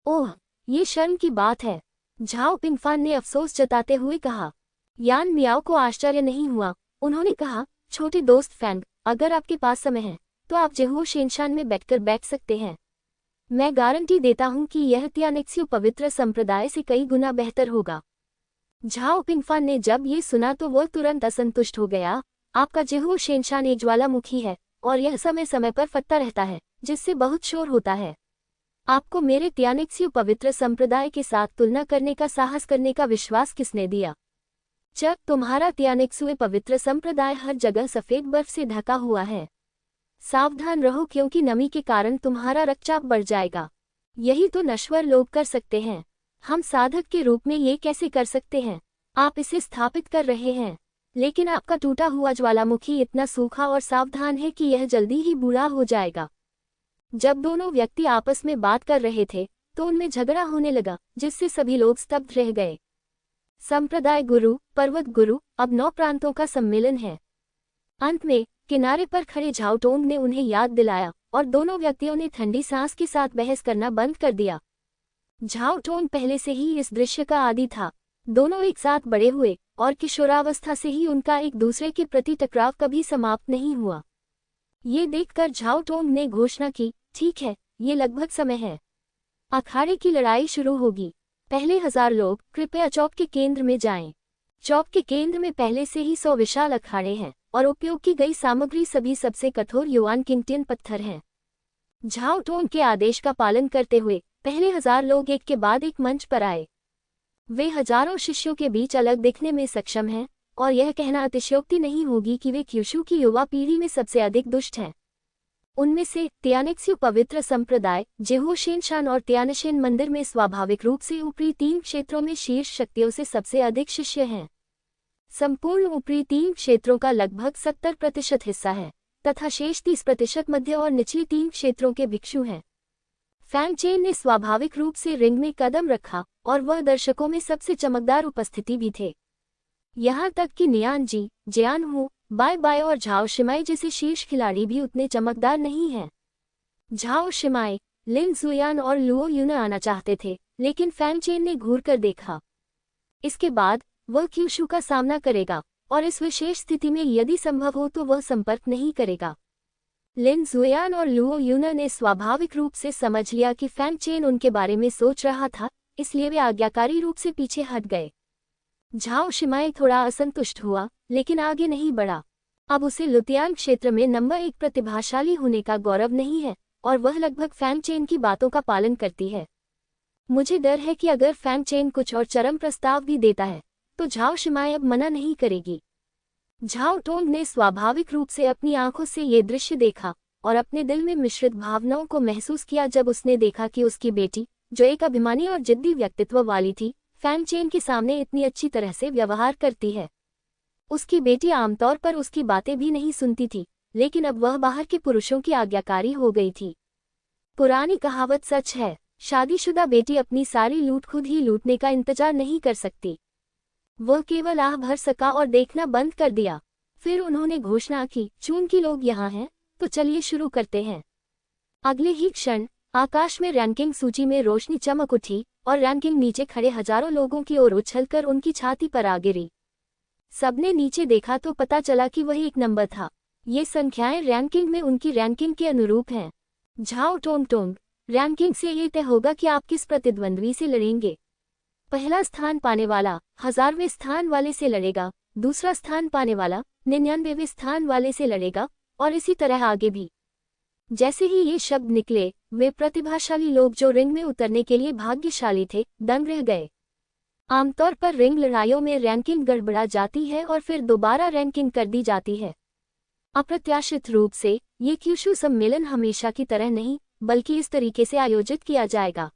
ओह, ये शर्म की बात है, झाओ पिंगफान ने अफसोस जताते हुए कहा। यान मियाओ को आश्चर्य नहीं हुआ। उन्होंने कहा, छोटे दोस्त फैंग, अगर आपके पास समय है तो आप जिहुओ शेनशान में बैठ सकते हैं। मैं गारंटी देता हूं कि यह त्यानेक्स्यू पवित्र संप्रदाय से कई गुना बेहतर होगा। झाओ पिंगफान ने जब ये सुना तो वह तुरंत असंतुष्ट हो गया। आपका जिहुओ शेनशान एक ज्वालामुखी है और यह समय समय पर फटता रहता है, जिससे बहुत शोर होता है। आपको मेरे त्यानेक्स्यू पवित्र संप्रदाय के साथ तुलना करने का साहस करने का विश्वास किसने दिया? जब तुम्हारा त्यानेक्स्यू पवित्र संप्रदाय हर जगह सफेद बर्फ से ढका हुआ है। सावधान रहो, क्योंकि नमी के कारण तुम्हारा रक्तचाप बढ़ जाएगा। यही तो नश्वर लोग कर सकते हैं। हम साधक के रूप में ये कैसे कर सकते हैं? आप इसे स्थापित कर रहे हैं, लेकिन आपका टूटा हुआ ज्वालामुखी इतना सूखा और सावधान है कि यह जल्दी ही बूढ़ा हो जाएगा। जब दोनों व्यक्ति आपस में बात कर रहे थे तो उनमें झगड़ा होने लगा, जिससे सभी लोग स्तब्ध रह गए। संप्रदाय गुरु, पर्वत गुरु, अब 9 प्रांतों का सम्मेलन है। अंत में किनारे पर खड़े झाओ टोंग ने उन्हें याद दिलाया और दोनों व्यक्तियों ने ठंडी सांस के साथ बहस करना बंद कर दिया। झाओ टोंग पहले से ही इस दृश्य का आदी था। दोनों एक साथ बड़े हुए और किशोरावस्था से ही उनका एक दूसरे के प्रति टकराव कभी समाप्त नहीं हुआ। ये देखकर झाओ टोंग ने घोषणा की, ठीक है, ये लगभग समय है। अखाड़े की लड़ाई शुरू होगी। पहले 1000 लोग कृपया चौक के केंद्र में जाएं। चौक के केंद्र में पहले से ही 100 विशाल अखाड़े हैं और उपयोग की गई सामग्री सभी सबसे कठोर युआन किंगटियन पत्थर हैं। झाओ टोंग के आदेश का पालन करते हुए पहले 1000 लोग एक के बाद एक मंच पर आए। वे हजारों शिष्यों के बीच अलग दिखने में सक्षम हैं और यह कहना अतिशयोक्ति नहीं होगी कि वे क्यूशू की युवा पीढ़ी में सबसे अधिक दुष्ट हैं। उनमें से त्यानेक्स्यू पवित्र संप्रदाय, जिहुओ शेनशान और त्यानशेन मंदिर में स्वाभाविक रूप से ऊपरी 3 क्षेत्रों में शीर्ष शक्तियों से सबसे अधिक शिष्य हैं। संपूर्ण ऊपरी 3 क्षेत्रों का लगभग 70% हिस्सा है तथा शेष 30% मध्य और निचली 3 क्षेत्रों के भिक्षु हैं। फैंग चेन ने स्वाभाविक रूप से रिंग में कदम रखा और वह दर्शकों में सबसे चमकदार उपस्थिति भी थे। यहाँ तक कि नियान जी, जियान हू बाय बाय और झाओ शिमाई जैसे शीर्ष खिलाड़ी भी उतने चमकदार नहीं हैं। झाओ शिमाई, लिन जुयान और लुओ यून आना चाहते थे, लेकिन फैंग चेन ने घूर कर देखा। इसके बाद वह क्यूशू का सामना करेगा, और इस विशेष स्थिति में यदि संभव हो तो वह संपर्क नहीं करेगा। लिन जुयान और लुओ यून ने स्वाभाविक रूप से समझ लिया कि फैंग चेन उनके बारे में सोच रहा था, इसलिए वे आज्ञाकारी रूप से पीछे हट गए। झाओ शिमाई थोड़ा असंतुष्ट हुआ, लेकिन आगे नहीं बढ़ा। अब उसे लुतियान क्षेत्र में नंबर 1 प्रतिभाशाली होने का गौरव नहीं है, और वह लगभग फैंग चेन की बातों का पालन करती है। मुझे डर है कि अगर फैंग चेन कुछ और चरम प्रस्ताव भी देता है, तो झाओ शिमाई अब मना नहीं करेगी। झाओ टोंग ने स्वाभाविक रूप से अपनी आंखों से ये दृश्य देखा, और अपने दिल में मिश्रित भावनाओं को महसूस किया जब उसने देखा कि उसकी बेटी, जो एक अभिमानी और जिद्दी व्यक्तित्व वाली थी, फैंग चेन के सामने इतनी अच्छी तरह से व्यवहार करती है। उसकी बेटी आमतौर पर उसकी बातें भी नहीं सुनती थी, लेकिन अब वह बाहर के पुरुषों की आज्ञाकारी हो गई थी। पुरानी कहावत सच है, शादीशुदा बेटी अपनी सारी लूट खुद ही लूटने का इंतजार नहीं कर सकती। वह केवल आह भर सका और देखना बंद कर दिया। फिर उन्होंने घोषणा की, चूंकि लोग यहाँ हैं, तो चलिए शुरू करते हैं। अगले ही क्षण आकाश में रैंकिंग सूची में रोशनी चमक उठी, और रैंकिंग नीचे खड़े हजारों लोगों की ओर उछलकर उनकी छाती पर आ गिरी। सबने नीचे देखा तो पता चला कि वही एक नंबर था। ये संख्याएं रैंकिंग में उनकी रैंकिंग के अनुरूप हैं। झाओ टोंग, रैंकिंग से ये तय होगा कि आप किस प्रतिद्वंद्वी से लड़ेंगे। पहला स्थान पाने वाला 1000वें स्थान वाले से लड़ेगा, दूसरा स्थान पाने वाला 99वें स्थान वाले से लड़ेगा, और इसी तरह आगे भी। जैसे ही ये शब्द निकले, वे प्रतिभाशाली लोग जो रिंग में उतरने के लिए भाग्यशाली थे, दंग रह गए। आमतौर पर रिंग लड़ाइयों में रैंकिंग गड़बड़ा जाती है और फिर दोबारा रैंकिंग कर दी जाती है। अप्रत्याशित रूप से ये क्यूशू सम्मेलन हमेशा की तरह नहीं, बल्कि इस तरीके से आयोजित किया जाएगा।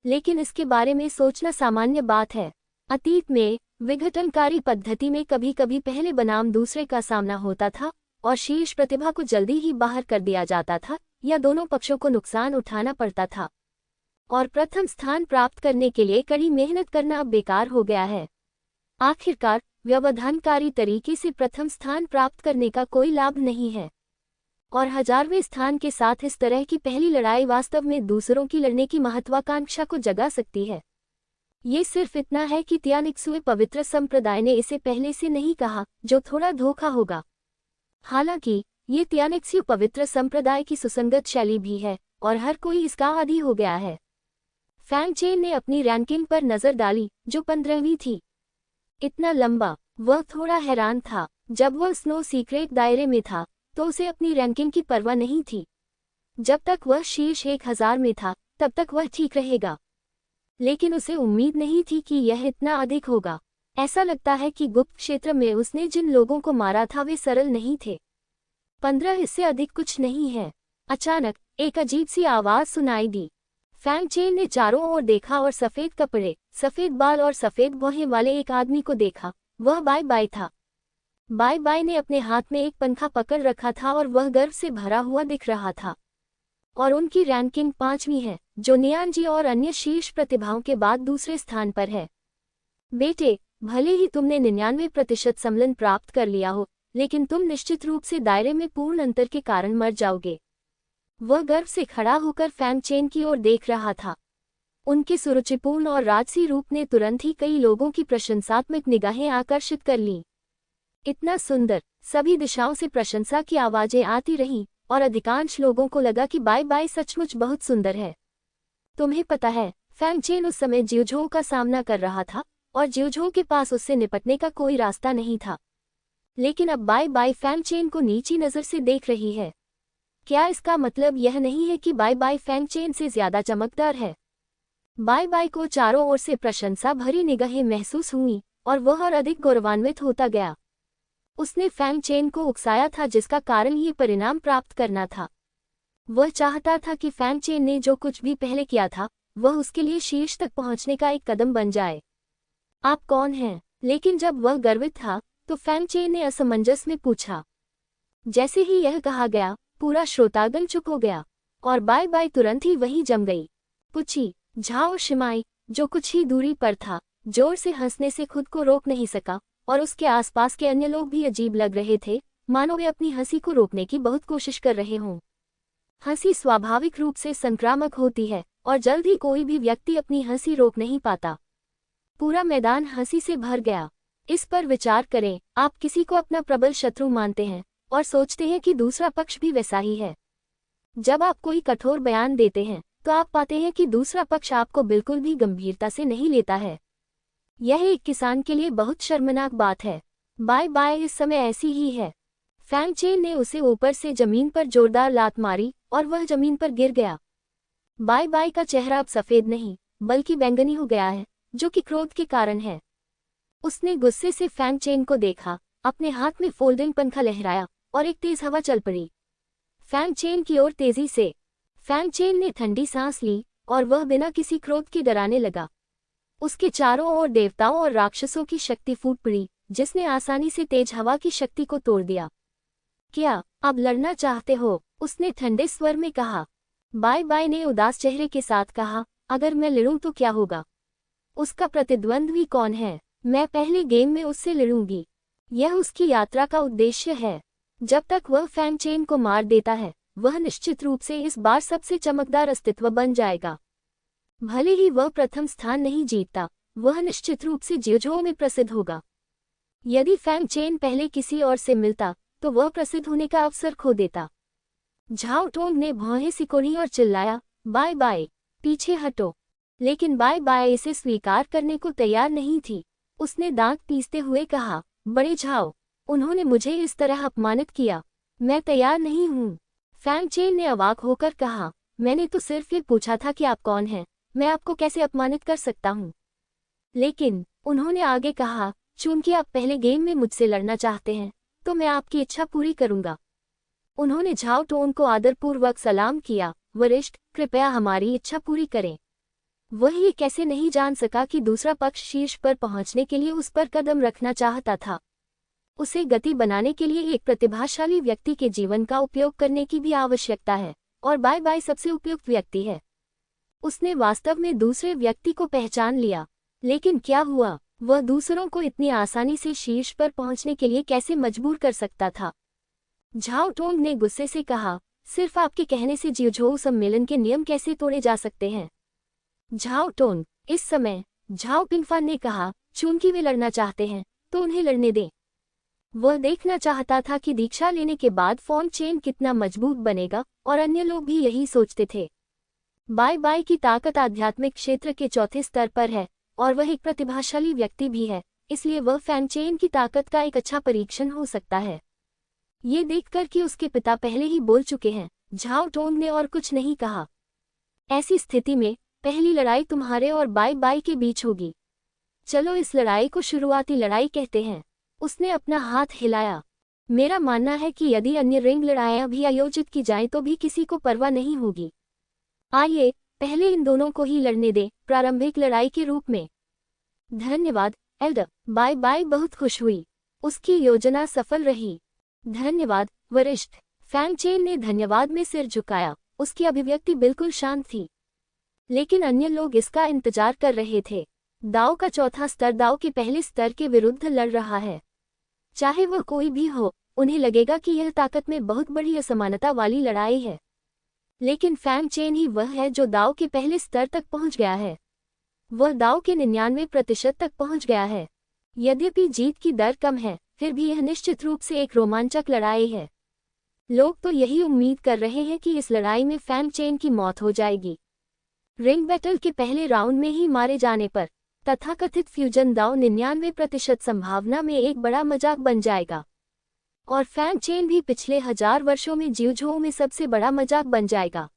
लेकिन इसके बारे में सोचना सामान्य बात है। अतीत में विघटनकारी पद्धति में कभी कभी पहले बनाम दूसरे का सामना होता था, और शीर्ष प्रतिभा को जल्दी ही बाहर कर दिया जाता था, या दोनों पक्षों को नुकसान उठाना पड़ता था। और प्रथम स्थान प्राप्त करने के लिए कड़ी मेहनत करना अब बेकार हो गया है। आखिरकार व्यवधानकारी तरीके से प्रथम स्थान प्राप्त करने का कोई लाभ नहीं है, और 1000वें स्थान के साथ इस तरह की पहली लड़ाई वास्तव में दूसरों की लड़ने की महत्वाकांक्षा को जगा सकती है। ये सिर्फ इतना है कि त्यानिक्सुए पवित्र संप्रदाय ने इसे पहले से नहीं कहा, जो थोड़ा धोखा होगा। हालांकि ये त्यानिक्सु पवित्र संप्रदाय की सुसंगत शैली भी है, और हर कोई इसका आदी हो गया है। फैंग चेन ने अपनी रैंकिंग पर नजर डाली, जो 15वीं थी। इतना लंबा, वह थोड़ा हैरान था। जब वह स्नो सीक्रेट दायरे में था, तो उसे अपनी रैंकिंग की परवाह नहीं थी। जब तक वह शीर्ष 1000 में था, तब तक वह ठीक रहेगा। लेकिन उसे उम्मीद नहीं थी कि यह इतना अधिक होगा। ऐसा लगता है कि गुप्त क्षेत्र में उसने जिन लोगों को मारा था वे सरल नहीं थे। 15 इससे अधिक कुछ नहीं है। अचानक एक अजीब सी आवाज सुनाई दी। फैंग चेन ने चारों ओर देखा और सफेद कपड़े, सफेद बाल और सफेद भौहें वाले एक आदमी को देखा। वह बाय बाय था। बाय बाय ने अपने हाथ में एक पंखा पकड़ रखा था और वह गर्व से भरा हुआ दिख रहा था। और उनकी रैंकिंग 5वीं है, जो नियांजी और अन्य शीर्ष प्रतिभाओं के बाद दूसरे स्थान पर है। बेटे, भले ही तुमने 99% सम्मिलन प्राप्त कर लिया हो, लेकिन तुम निश्चित रूप से दायरे में पूर्ण अंतर के कारण मर जाओगे। वह गर्व से खड़ा होकर फैंग चेन की ओर देख रहा था। उनके सुरुचिपूर्ण और राजसी रूप ने तुरंत ही कई लोगों की प्रशंसात्मक निगाहें आकर्षित कर लीं। इतना सुंदर, सभी दिशाओं से प्रशंसा की आवाजें आती रहीं, और अधिकांश लोगों को लगा कि बाय बाय सचमुच बहुत सुंदर है। तुम्हें पता है, फैंग चेन उस समय जियोझोउ का सामना कर रहा था, और जियोझोउ के पास उससे निपटने का कोई रास्ता नहीं था। लेकिन अब बाय बाय फैंग चेन को नीची नज़र से देख रही है। क्या इसका मतलब यह नहीं है कि बाय बाय फैंग चेन से ज्यादा चमकदार है? बाय बाय को चारों ओर से प्रशंसा भरी निगाहें महसूस हुईं, और वह और अधिक गौरवान्वित होता गया। उसने फैंग चेन को उकसाया था, जिसका कारण ये परिणाम प्राप्त करना था। वह चाहता था कि फैंग चेन ने जो कुछ भी पहले किया था, वह उसके लिए शीर्ष तक पहुंचने का एक कदम बन जाए। आप कौन हैं? लेकिन जब वह गर्वित था, तो फैंग चेन ने असमंजस में पूछा। जैसे ही यह कहा गया, पूरा श्रोतागण चुप हो गया, और बाय बाय तुरंत ही वहीं जम गई। पुची, झाओ शिमाई, जो कुछ ही दूरी पर था, जोर से हंसने से खुद को रोक नहीं सका, और उसके आसपास के अन्य लोग भी अजीब लग रहे थे, मानो वे अपनी हंसी को रोकने की बहुत कोशिश कर रहे हों। हंसी स्वाभाविक रूप से संक्रामक होती है और जल्द ही कोई भी व्यक्ति अपनी हंसी रोक नहीं पाता। पूरा मैदान हंसी से भर गया। इस पर विचार करें, आप किसी को अपना प्रबल शत्रु मानते हैं और सोचते हैं कि दूसरा पक्ष भी वैसा ही है। जब आप कोई कठोर बयान देते हैं तो आप पाते हैं कि दूसरा पक्ष आपको बिल्कुल भी गंभीरता से नहीं लेता है। यह एक किसान के लिए बहुत शर्मनाक बात है। बाय बाय इस समय ऐसी ही है। फैंग चेन ने उसे ऊपर से जमीन पर जोरदार लात मारी और वह जमीन पर गिर गया। बाय बाय का चेहरा अब सफेद नहीं बल्कि बैंगनी हो गया है, जो कि क्रोध के कारण है। उसने गुस्से से फैंग चेन को देखा, अपने हाथ में फोल्डिंग पंखा लहराया और एक तेज हवा चल पड़ी फैंग चेन की ओर तेजी से। फैंग चेन ने ठंडी सांस ली और वह बिना किसी क्रोध के डराने लगा। उसके चारों ओर देवताओं और राक्षसों की शक्ति फूट पड़ी, जिसने आसानी से तेज हवा की शक्ति को तोड़ दिया। क्या अब लड़ना चाहते हो? उसने ठंडे स्वर में कहा। बाय बाय ने उदास चेहरे के साथ कहा, अगर मैं लड़ूं तो क्या होगा? उसका प्रतिद्वंद्वी कौन है? मैं पहले गेम में उससे लड़ूंगी। यह उसकी यात्रा का उद्देश्य है। जब तक वह फैंग चेन को मार देता है, वह निश्चित रूप से इस बार सबसे चमकदार अस्तित्व बन जाएगा। भले ही वह प्रथम स्थान नहीं जीतता, वह निश्चित रूप से जियोजो में प्रसिद्ध होगा। यदि फैंग चेन पहले किसी और से मिलता तो वह प्रसिद्ध होने का अवसर खो देता। झाओ टोंग ने भौहें सिकोड़ी और चिल्लाया, बाय बाय, पीछे हटो। लेकिन बाय बाय इसे स्वीकार करने को तैयार नहीं थी। उसने दांत पीसते हुए कहा, बड़े झाओ, उन्होंने मुझे इस तरह अपमानित किया। मैं तैयार नहीं हूँ। फैंग चेन ने अवाक होकर कहा, मैंने तो सिर्फ ये पूछा था कि आप कौन हैं, मैं आपको कैसे अपमानित कर सकता हूँ? लेकिन उन्होंने आगे कहा, चूंकि आप पहले गेम में मुझसे लड़ना चाहते हैं तो मैं आपकी इच्छा पूरी करूंगा। उन्होंने झाओ टोंग को आदरपूर्वक सलाम किया, वरिष्ठ, कृपया हमारी इच्छा पूरी करें। वह ये कैसे नहीं जान सका कि दूसरा पक्ष शीर्ष पर पहुंचने के लिए उस पर कदम रखना चाहता था। उसे गति बनाने के लिए एक प्रतिभाशाली व्यक्ति के जीवन का उपयोग करने की भी आवश्यकता है, और बाय बाय सबसे उपयुक्त व्यक्ति है। उसने वास्तव में दूसरे व्यक्ति को पहचान लिया। लेकिन क्या हुआ? वह दूसरों को इतनी आसानी से शीर्ष पर पहुंचने के लिए कैसे मजबूर कर सकता था? झाओ टोंग ने गुस्से से कहा, सिर्फ आपके कहने से जियोजो सम्मेलन के नियम कैसे तोड़े जा सकते हैं? झाओ टोंग, इस समय झाओ पिंगफान ने कहा, चूंकि वे लड़ना चाहते हैं तो उन्हें लड़ने दें। वह देखना चाहता था कि दीक्षा लेने के बाद फैंग चेन कितना मजबूत बनेगा, और अन्य लोग भी यही सोचते थे। बाय बाय की ताकत आध्यात्मिक क्षेत्र के चौथे स्तर पर है और वह एक प्रतिभाशाली व्यक्ति भी है, इसलिए वह फैंग चेन की ताकत का एक अच्छा परीक्षण हो सकता है। ये देखकर कि उसके पिता पहले ही बोल चुके हैं, झाओ टोंग ने और कुछ नहीं कहा। ऐसी स्थिति में पहली लड़ाई तुम्हारे और बाय बाय के बीच होगी। चलो इस लड़ाई को शुरुआती लड़ाई कहते हैं। उसने अपना हाथ हिलाया। मेरा मानना है कि यदि अन्य रिंग लड़ाइयां भी आयोजित की जाएं तो भी किसी को परवाह नहीं होगी। आइए पहले इन दोनों को ही लड़ने दें, प्रारंभिक लड़ाई के रूप में। धन्यवाद एल्डर। बाय बाय बहुत खुश हुई। उसकी योजना सफल रही। धन्यवाद वरिष्ठ। फैंग चेन ने धन्यवाद में सिर झुकाया। उसकी अभिव्यक्ति बिल्कुल शांत थी। लेकिन अन्य लोग इसका इंतजार कर रहे थे। दाव का चौथा स्तर दाव के पहले स्तर के विरुद्ध लड़ रहा है। चाहे वह कोई भी हो, उन्हें लगेगा कि यह ताकत में बहुत बड़ी असमानता वाली लड़ाई है। लेकिन फैंग चेन ही वह है जो दाव के पहले स्तर तक पहुंच गया है। वह दाव के 99% तक पहुंच गया है। यद्यपि जीत की दर कम है, फिर भी यह निश्चित रूप से एक रोमांचक लड़ाई है। लोग तो यही उम्मीद कर रहे हैं कि इस लड़ाई में फैंग चेन की मौत हो जाएगी। रिंग बैटल के पहले राउंड में ही मारे जाने पर तथाकथित फ्यूजन दाव 99% संभावना में एक बड़ा मजाक बन जाएगा, और फैंग चेन भी पिछले 1000 वर्षों में जियोजो में सबसे बड़ा मजाक बन जाएगा।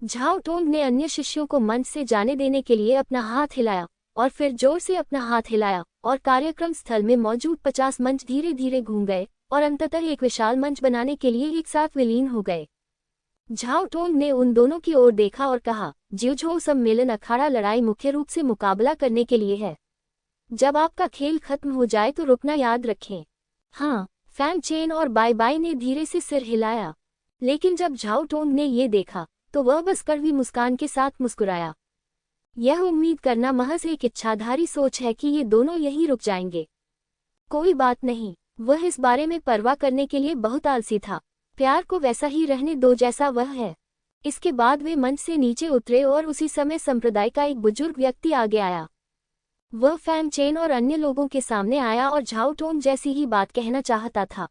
झाओ टोंग ने अन्य शिष्यों को मंच से जाने देने के लिए अपना हाथ हिलाया और फिर जोर से अपना हाथ हिलाया, और कार्यक्रम स्थल में मौजूद 50 मंच धीरे धीरे घूम गए और अंततः एक विशाल मंच बनाने के लिए एक साथ विलीन हो गए। झाओ टोंग ने उन दोनों की ओर देखा और कहा, जियोजो सम्मेलन अखाड़ा लड़ाई मुख्य रूप से मुकाबला करने के लिए है। जब आपका खेल खत्म हो जाए तो रुकना याद रखें। हाँ, फैंग चेन और बाय बाय ने धीरे से सिर हिलाया। लेकिन जब झाओ टोंग ने ये देखा तो वह बस कड़वी मुस्कान के साथ मुस्कुराया। यह उम्मीद करना महज एक इच्छाधारी सोच है कि ये दोनों यहीं रुक जाएंगे। कोई बात नहीं, वह इस बारे में परवाह करने के लिए बहुत आलसी था। प्यार को वैसा ही रहने दो जैसा वह है। इसके बाद वे मंच से नीचे उतरे और उसी समय संप्रदाय का एक बुजुर्ग व्यक्ति आगे आया। वह फैंग चेन और अन्य लोगों के सामने आया और झाओ टोंग जैसी ही बात कहना चाहता था,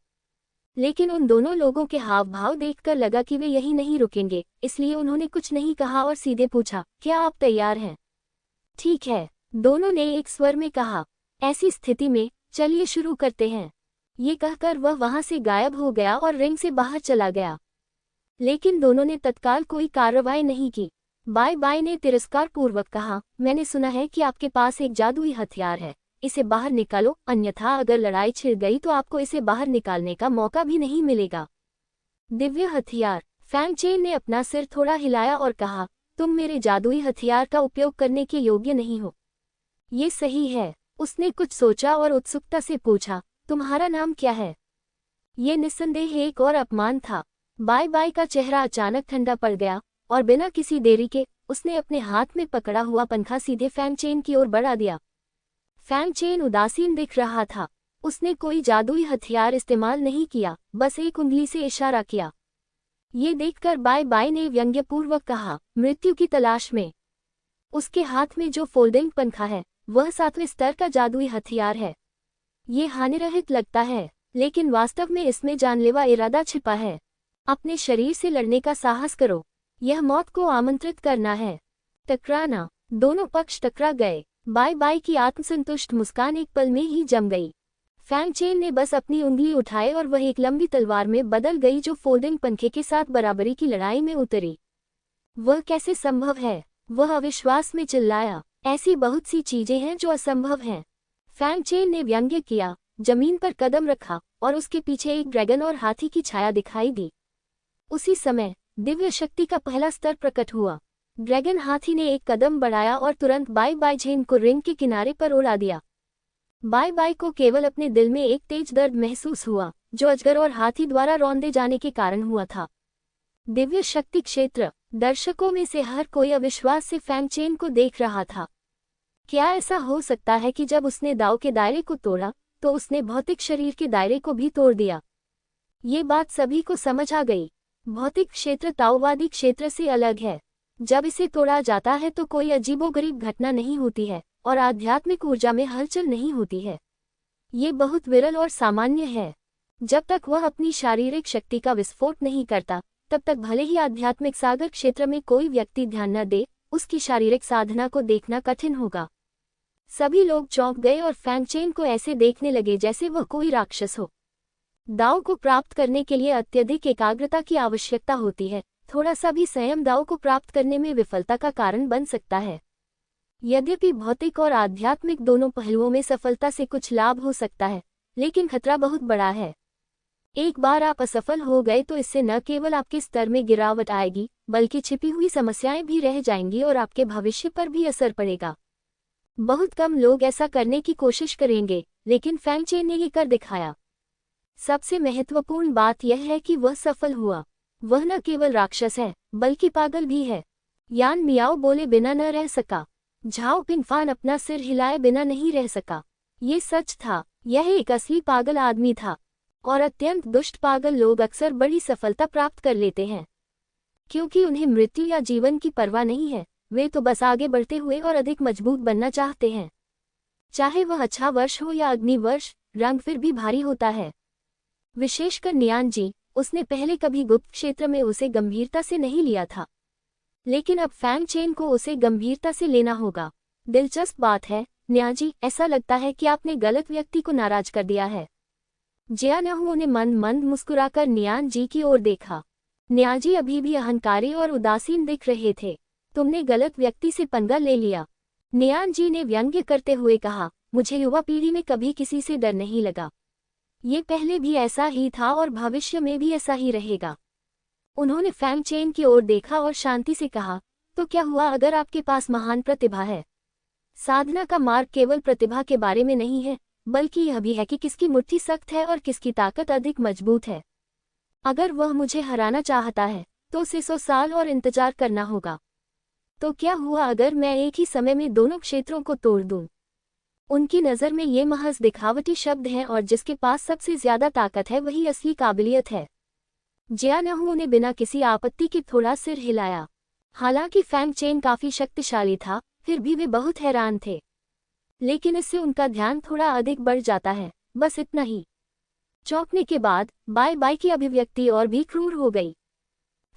लेकिन उन दोनों लोगों के हाव भाव देखकर लगा कि वे यही नहीं रुकेंगे, इसलिए उन्होंने कुछ नहीं कहा और सीधे पूछा, क्या आप तैयार हैं? ठीक है, दोनों ने एक स्वर में कहा। ऐसी स्थिति में चलिए शुरू करते हैं। ये कहकर वह वहां से गायब हो गया और रिंग से बाहर चला गया। लेकिन दोनों ने तत्काल कोई कार्रवाई नहीं की। बाय बाय ने तिरस्कारपूर्वक कहा, मैंने सुना है कि आपके पास एक जादुई हथियार है, इसे बाहर निकालो, अन्यथा अगर लड़ाई छिड़ गई तो आपको इसे बाहर निकालने का मौका भी नहीं मिलेगा। दिव्य हथियार? फैंग चेन ने अपना सिर थोड़ा हिलाया और कहा, तुम मेरे जादुई हथियार का उपयोग करने के योग्य नहीं हो। ये सही है। उसने कुछ सोचा और उत्सुकता से पूछा, तुम्हारा नाम क्या है? ये निस्संदेह एक और अपमान था। बाय बाय का चेहरा अचानक ठंडा पड़ गया और बिना किसी देरी के उसने अपने हाथ में पकड़ा हुआ पंखा सीधे फैंग चेन की ओर बढ़ा दिया। फैंग चेन उदासीन दिख रहा था। उसने कोई जादुई हथियार इस्तेमाल नहीं किया, बस एक उंगली से इशारा किया। ये देखकर बाय बाय ने व्यंग्यपूर्वक कहा, मृत्यु की तलाश में। उसके हाथ में जो फोल्डिंग पंखा है वह 7वें स्तर का जादुई हथियार है। ये हानिरहित लगता है, लेकिन वास्तव में इसमें जानलेवा इरादा छिपा है। अपने शरीर से लड़ने का साहस करो, यह मौत को आमंत्रित करना है। टकराना? दोनों पक्ष टकरा गए। बाय बाय की आत्मसंतुष्ट मुस्कान एक पल में ही जम गई। फैंग चेन ने बस अपनी उंगली उठाई और वह एक लंबी तलवार में बदल गई जो फोल्डिंग पंखे के साथ बराबरी की लड़ाई में उतरी। वह कैसे संभव है? वह अविश्वास में चिल्लाया। ऐसी बहुत सी चीजें हैं जो असंभव हैं। फैंग चेन ने व्यंग्य किया, जमीन पर कदम रखा और उसके पीछे एक ड्रैगन और हाथी की छाया दिखाई दी। उसी समय दिव्य शक्ति का पहला स्तर प्रकट हुआ। ड्रैगन हाथी ने एक कदम बढ़ाया और तुरंत बाय बाय चेन को रिंग के किनारे पर उड़ा दिया। बाय बाय को केवल अपने दिल में एक तेज दर्द महसूस हुआ, जो अजगर और हाथी द्वारा रौंदे जाने के कारण हुआ था। दिव्य शक्ति क्षेत्र? दर्शकों में से हर कोई अविश्वास से फैंग चेन को देख रहा था। क्या ऐसा हो सकता है कि जब उसने दाव के दायरे को तोड़ा तो उसने भौतिक शरीर के दायरे को भी तोड़ दिया? ये बात सभी को समझ आ गई। भौतिक क्षेत्र ताओवादी क्षेत्र से अलग है। जब इसे तोड़ा जाता है तो कोई अजीबोगरीब घटना नहीं होती है और आध्यात्मिक ऊर्जा में हलचल नहीं होती है। ये बहुत विरल और सामान्य है। जब तक वह अपनी शारीरिक शक्ति का विस्फोट नहीं करता तब तक भले ही आध्यात्मिक सागर क्षेत्र में कोई व्यक्ति ध्यान न दे, उसकी शारीरिक साधना को देखना कठिन होगा। सभी लोग चौंक गए और फैंग चेन को ऐसे देखने लगे जैसे वह कोई राक्षस हो। दाव को प्राप्त करने के लिए अत्यधिक एकाग्रता की आवश्यकता होती है। थोड़ा सा भी संयम दाव को प्राप्त करने में विफलता का कारण बन सकता है। यद्यपि भौतिक और आध्यात्मिक दोनों पहलुओं में सफलता से कुछ लाभ हो सकता है, लेकिन खतरा बहुत बड़ा है। एक बार आप असफल हो गए तो इससे न केवल आपके स्तर में गिरावट आएगी, बल्कि छिपी हुई समस्याएं भी रह जाएंगी और आपके भविष्य पर भी असर पड़ेगा। बहुत कम लोग ऐसा करने की कोशिश करेंगे, लेकिन फैंग चेन ने ये कर दिखाया। सबसे महत्वपूर्ण बात यह है कि वह सफल हुआ। वह न केवल राक्षस है, बल्कि पागल भी है। यान मियाओ बोले बिना न रह सका। झाओ पिंगफान अपना सिर हिलाए बिना नहीं रह सका। ये सच था। यह एक असली पागल आदमी था। और अत्यंत दुष्ट पागल लोग अक्सर बड़ी सफलता प्राप्त कर लेते हैं, क्योंकि उन्हें मृत्यु या जीवन की परवाह नहीं है। वे तो बस आगे बढ़ते हुए और अधिक मजबूत बनना चाहते हैं। चाहे वह अच्छा वर्ष हो या अग्नि वर्ष, रंग फिर भी भारी होता है। विशेषकर नियान जी, उसने पहले कभी गुप्त क्षेत्र में उसे गंभीरता से नहीं लिया था, लेकिन अब फैंग चेन को उसे गंभीरता से लेना होगा। दिलचस्प बात है न्याजी, ऐसा लगता है कि आपने गलत व्यक्ति को नाराज कर दिया है। जियानहुओं ने मंद मंद मुस्कुराकर नियान जी की ओर देखा। न्याजी अभी भी अहंकारी और उदासीन दिख रहे थे। तुमने गलत व्यक्ति से पंगा ले लिया, नियान जी ने व्यंग्य करते हुए कहा। मुझे युवा पीढ़ी में कभी किसी से डर नहीं लगा। ये पहले भी ऐसा ही था और भविष्य में भी ऐसा ही रहेगा। उन्होंने फैंग चेन की ओर देखा और शांति से कहा, तो क्या हुआ अगर आपके पास महान प्रतिभा है? साधना का मार्ग केवल प्रतिभा के बारे में नहीं है, बल्कि यह भी है कि किसकी मुट्ठी सख्त है और किसकी ताकत अधिक मजबूत है। अगर वह मुझे हराना चाहता है तो उसे 100 साल और इंतजार करना होगा। तो क्या हुआ अगर मैं एक ही समय में दोनों क्षेत्रों को तोड़ दूं? उनकी नज़र में ये महज दिखावटी शब्द हैं और जिसके पास सबसे ज्यादा ताकत है वही असली काबिलियत है। जियानहू ने बिना किसी आपत्ति के थोड़ा सिर हिलाया। हालांकि फैंग चेन काफी शक्तिशाली था, फिर भी वे बहुत हैरान थे। लेकिन इससे उनका ध्यान थोड़ा अधिक बढ़ जाता है, बस इतना ही। चौंकने के बाद बाय बाय की अभिव्यक्ति और भी क्रूर हो गई।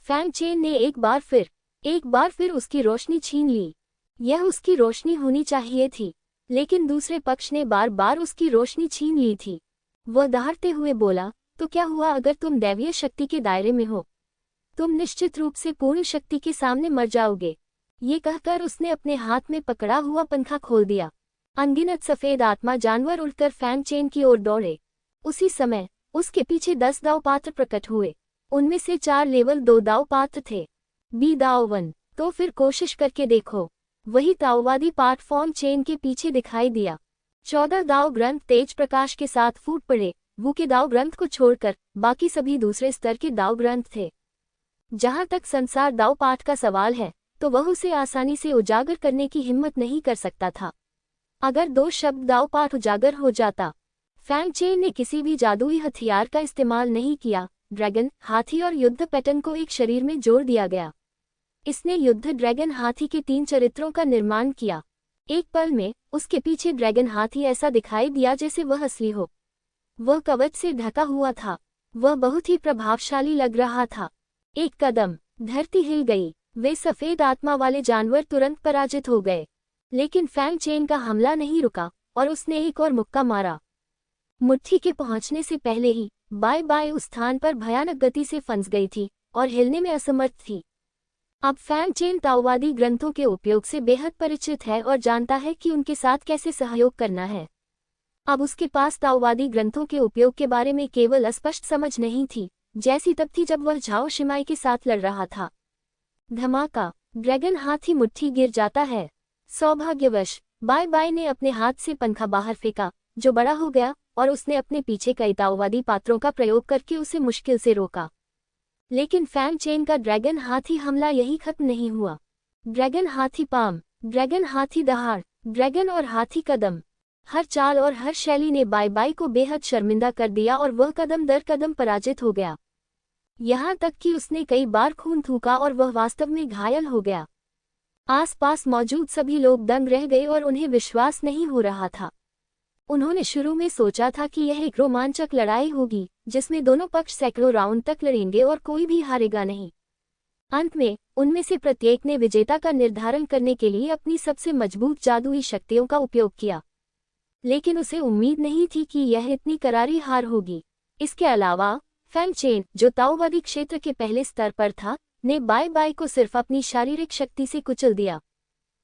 फैंग चेन ने एक बार फिर उसकी रोशनी छीन ली। यह उसकी रोशनी होनी चाहिए थी, लेकिन दूसरे पक्ष ने बार बार उसकी रोशनी छीन ली थी। वह दहाड़ते हुए बोला, तो क्या हुआ अगर तुम दैवीय शक्ति के दायरे में हो? तुम निश्चित रूप से पूर्ण शक्ति के सामने मर जाओगे। ये कहकर उसने अपने हाथ में पकड़ा हुआ पंखा खोल दिया। अनगिनत सफेद आत्मा जानवर उड़कर फैंग चेन की ओर दौड़े। उसी समय उसके पीछे 10 दाव पात्र प्रकट हुए। उनमें से 4 लेवल 2 दाव पात्र थे। बी दाव 1। तो फिर कोशिश करके देखो। वही ताओवादी पार्ट फॉर्म चेन के पीछे दिखाई दिया। 14 दाव ग्रंथ तेज प्रकाश के साथ फूट पड़े। वू के दाव ग्रंथ को छोड़कर बाकी सभी दूसरे स्तर के दाव ग्रंथ थे। जहां तक संसार दाव पाठ का सवाल है, तो वह उसे आसानी से उजागर करने की हिम्मत नहीं कर सकता था। अगर 2 शब्द दाव पाठ उजागर हो जाता। फैंग चेन ने किसी भी जादुई हथियार का इस्तेमाल नहीं किया। ड्रैगन, हाथी और युद्ध पैटर्न को एक शरीर में जोड़ दिया गया। इसने युद्ध ड्रैगन हाथी के 3 चरित्रों का निर्माण किया। एक पल में उसके पीछे ड्रैगन हाथी ऐसा दिखाई दिया जैसे वह असली हो। वह कवच से ढका हुआ था। वह बहुत ही प्रभावशाली लग रहा था। एक कदम, धरती हिल गई। वे सफेद आत्मा वाले जानवर तुरंत पराजित हो गए। लेकिन फैंग चेन का हमला नहीं रुका और उसने एक और मुक्का मारा। मुट्ठी के पहुंचने से पहले ही बाय बाय उस स्थान पर भयानक गति से फंस गई थी और हिलने में असमर्थ थी। अब फैंग चेन ताओवादी ग्रंथों के उपयोग से बेहद परिचित है और जानता है कि उनके साथ कैसे सहयोग करना है। अब उसके पास ताओवादी ग्रंथों के उपयोग के बारे में केवल अस्पष्ट समझ नहीं थी, जैसी तब थी जब वह झाओ शिमाई के साथ लड़ रहा था। धमाका, ड्रैगन हाथी मुट्ठी गिर जाता है। सौभाग्यवश बाय बाय ने अपने हाथ से पंखा बाहर फेंका, जो बड़ा हो गया, और उसने अपने पीछे कई ताओवादी पात्रों का प्रयोग करके उसे मुश्किल से रोका। लेकिन फैंग चेन का ड्रैगन हाथी हमला यही खत्म नहीं हुआ। ड्रैगन हाथी पाम, ड्रैगन हाथी दहाड़, ड्रैगन और हाथी कदम, हर चाल और हर शैली ने बाय बाय को बेहद शर्मिंदा कर दिया और वह कदम दर कदम पराजित हो गया। यहाँ तक कि उसने कई बार खून थूका और वह वास्तव में घायल हो गया। आसपास मौजूद सभी लोग दंग रह गए और उन्हें विश्वास नहीं हो रहा था। उन्होंने शुरू में सोचा था कि यह एक रोमांचक लड़ाई होगी, जिसमें दोनों पक्ष सैकड़ों राउंड तक लड़ेंगे और कोई भी हारेगा नहीं। अंत में उनमें से प्रत्येक ने विजेता का निर्धारण करने के लिए अपनी सबसे मजबूत जादुई शक्तियों का उपयोग किया। लेकिन उसे उम्मीद नहीं थी कि यह इतनी करारी हार होगी। इसके अलावा फैंग चेन, जो ताओवादी क्षेत्र के पहले स्तर पर था, ने बाय बाय को सिर्फ अपनी शारीरिक शक्ति से कुचल दिया।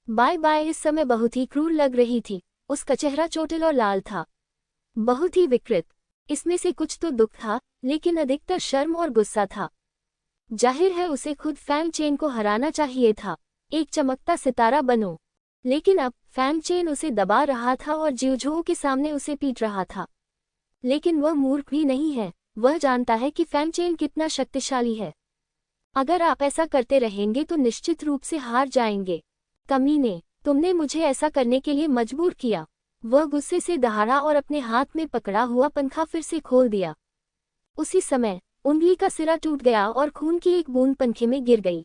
बाय बाय इस समय बहुत ही क्रूर लग रही थी। उसका चेहरा चोटिल और लाल था, बहुत ही विकृत। इसमें से कुछ तो दुख था, लेकिन अधिकतर शर्म और गुस्सा था। जाहिर है उसे खुद फैंग चेन को हराना चाहिए था। एक चमकता सितारा बनो। लेकिन अब फैंग चेन उसे दबा रहा था और जिउझोऊ के सामने उसे पीट रहा था। लेकिन वह मूर्ख भी नहीं है। वह जानता है कि फैंग चेन कितना शक्तिशाली है। अगर आप ऐसा करते रहेंगे तो निश्चित रूप से हार जाएंगे। कमीने, तुमने मुझे ऐसा करने के लिए मजबूर किया। वह गुस्से से दहाड़ा और अपने हाथ में पकड़ा हुआ पंखा फिर से खोल दिया। उसी समय उंगली का सिरा टूट गया और खून की एक बूंद पंखे में गिर गई।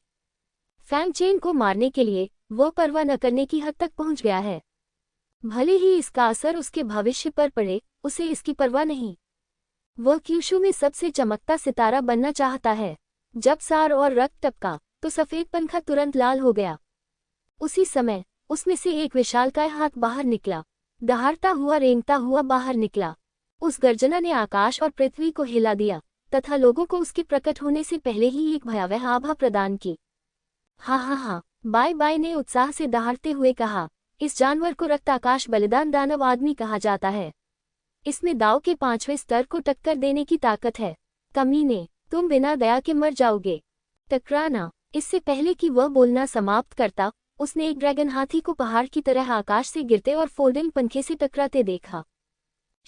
फैंग चेन को मारने के लिए वह परवाह न करने की हद तक पहुंच गया है। भले ही इसका असर उसके भविष्य पर पड़े, उसे इसकी परवाह नहीं। वह क्यूशू में सबसे चमकता सितारा बनना चाहता है। जब सार और रक्त टपका तो सफेद पंखा तुरंत लाल हो गया। उसी समय उसमें से एक विशालकाय हाथ बाहर निकला, दहाड़ता हुआ रेंगता हुआ बाहर निकला। उस गर्जना ने आकाश और पृथ्वी को हिला दिया तथा लोगों को उसके प्रकट होने से पहले ही एक भयावह आभा प्रदान की। हाँ, बाय बाय ने उत्साह से दहाड़ते हुए कहा, इस जानवर को रक्त आकाश बलिदान दानव आदमी कहा जाता है। इसमें दाव के 5वें स्तर को टक्कर देने की ताकत है। कमीने, तुम बिना दया के मर जाओगे। टकराना। इससे पहले कि वह बोलना समाप्त करता, उसने एक ड्रैगन हाथी को पहाड़ की तरह आकाश से गिरते और फोल्डिंग पंखे से टकराते देखा।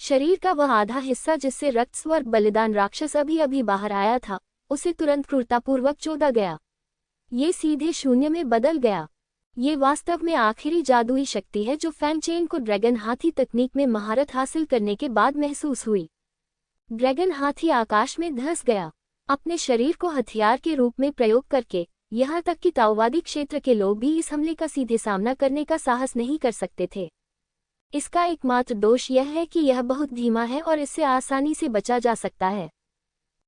शरीर का वह आधा हिस्सा जिससे रक्त स्वर्ग बलिदान राक्षस अभी अभी बाहर आया था, उसे तुरंत क्रूरतापूर्वक चोदा गया। ये सीधे शून्य में बदल गया। ये वास्तव में आखिरी जादुई शक्ति है जो फैंग चेन को ड्रैगन हाथी तकनीक में महारत हासिल करने के बाद महसूस हुई। ड्रैगन हाथी आकाश में धंस गया, अपने शरीर को हथियार के रूप में प्रयोग करके। यहाँ तक कि ताओवादी क्षेत्र के लोग भी इस हमले का सीधे सामना करने का साहस नहीं कर सकते थे। इसका एकमात्र दोष यह है कि यह बहुत धीमा है और इससे आसानी से बचा जा सकता है।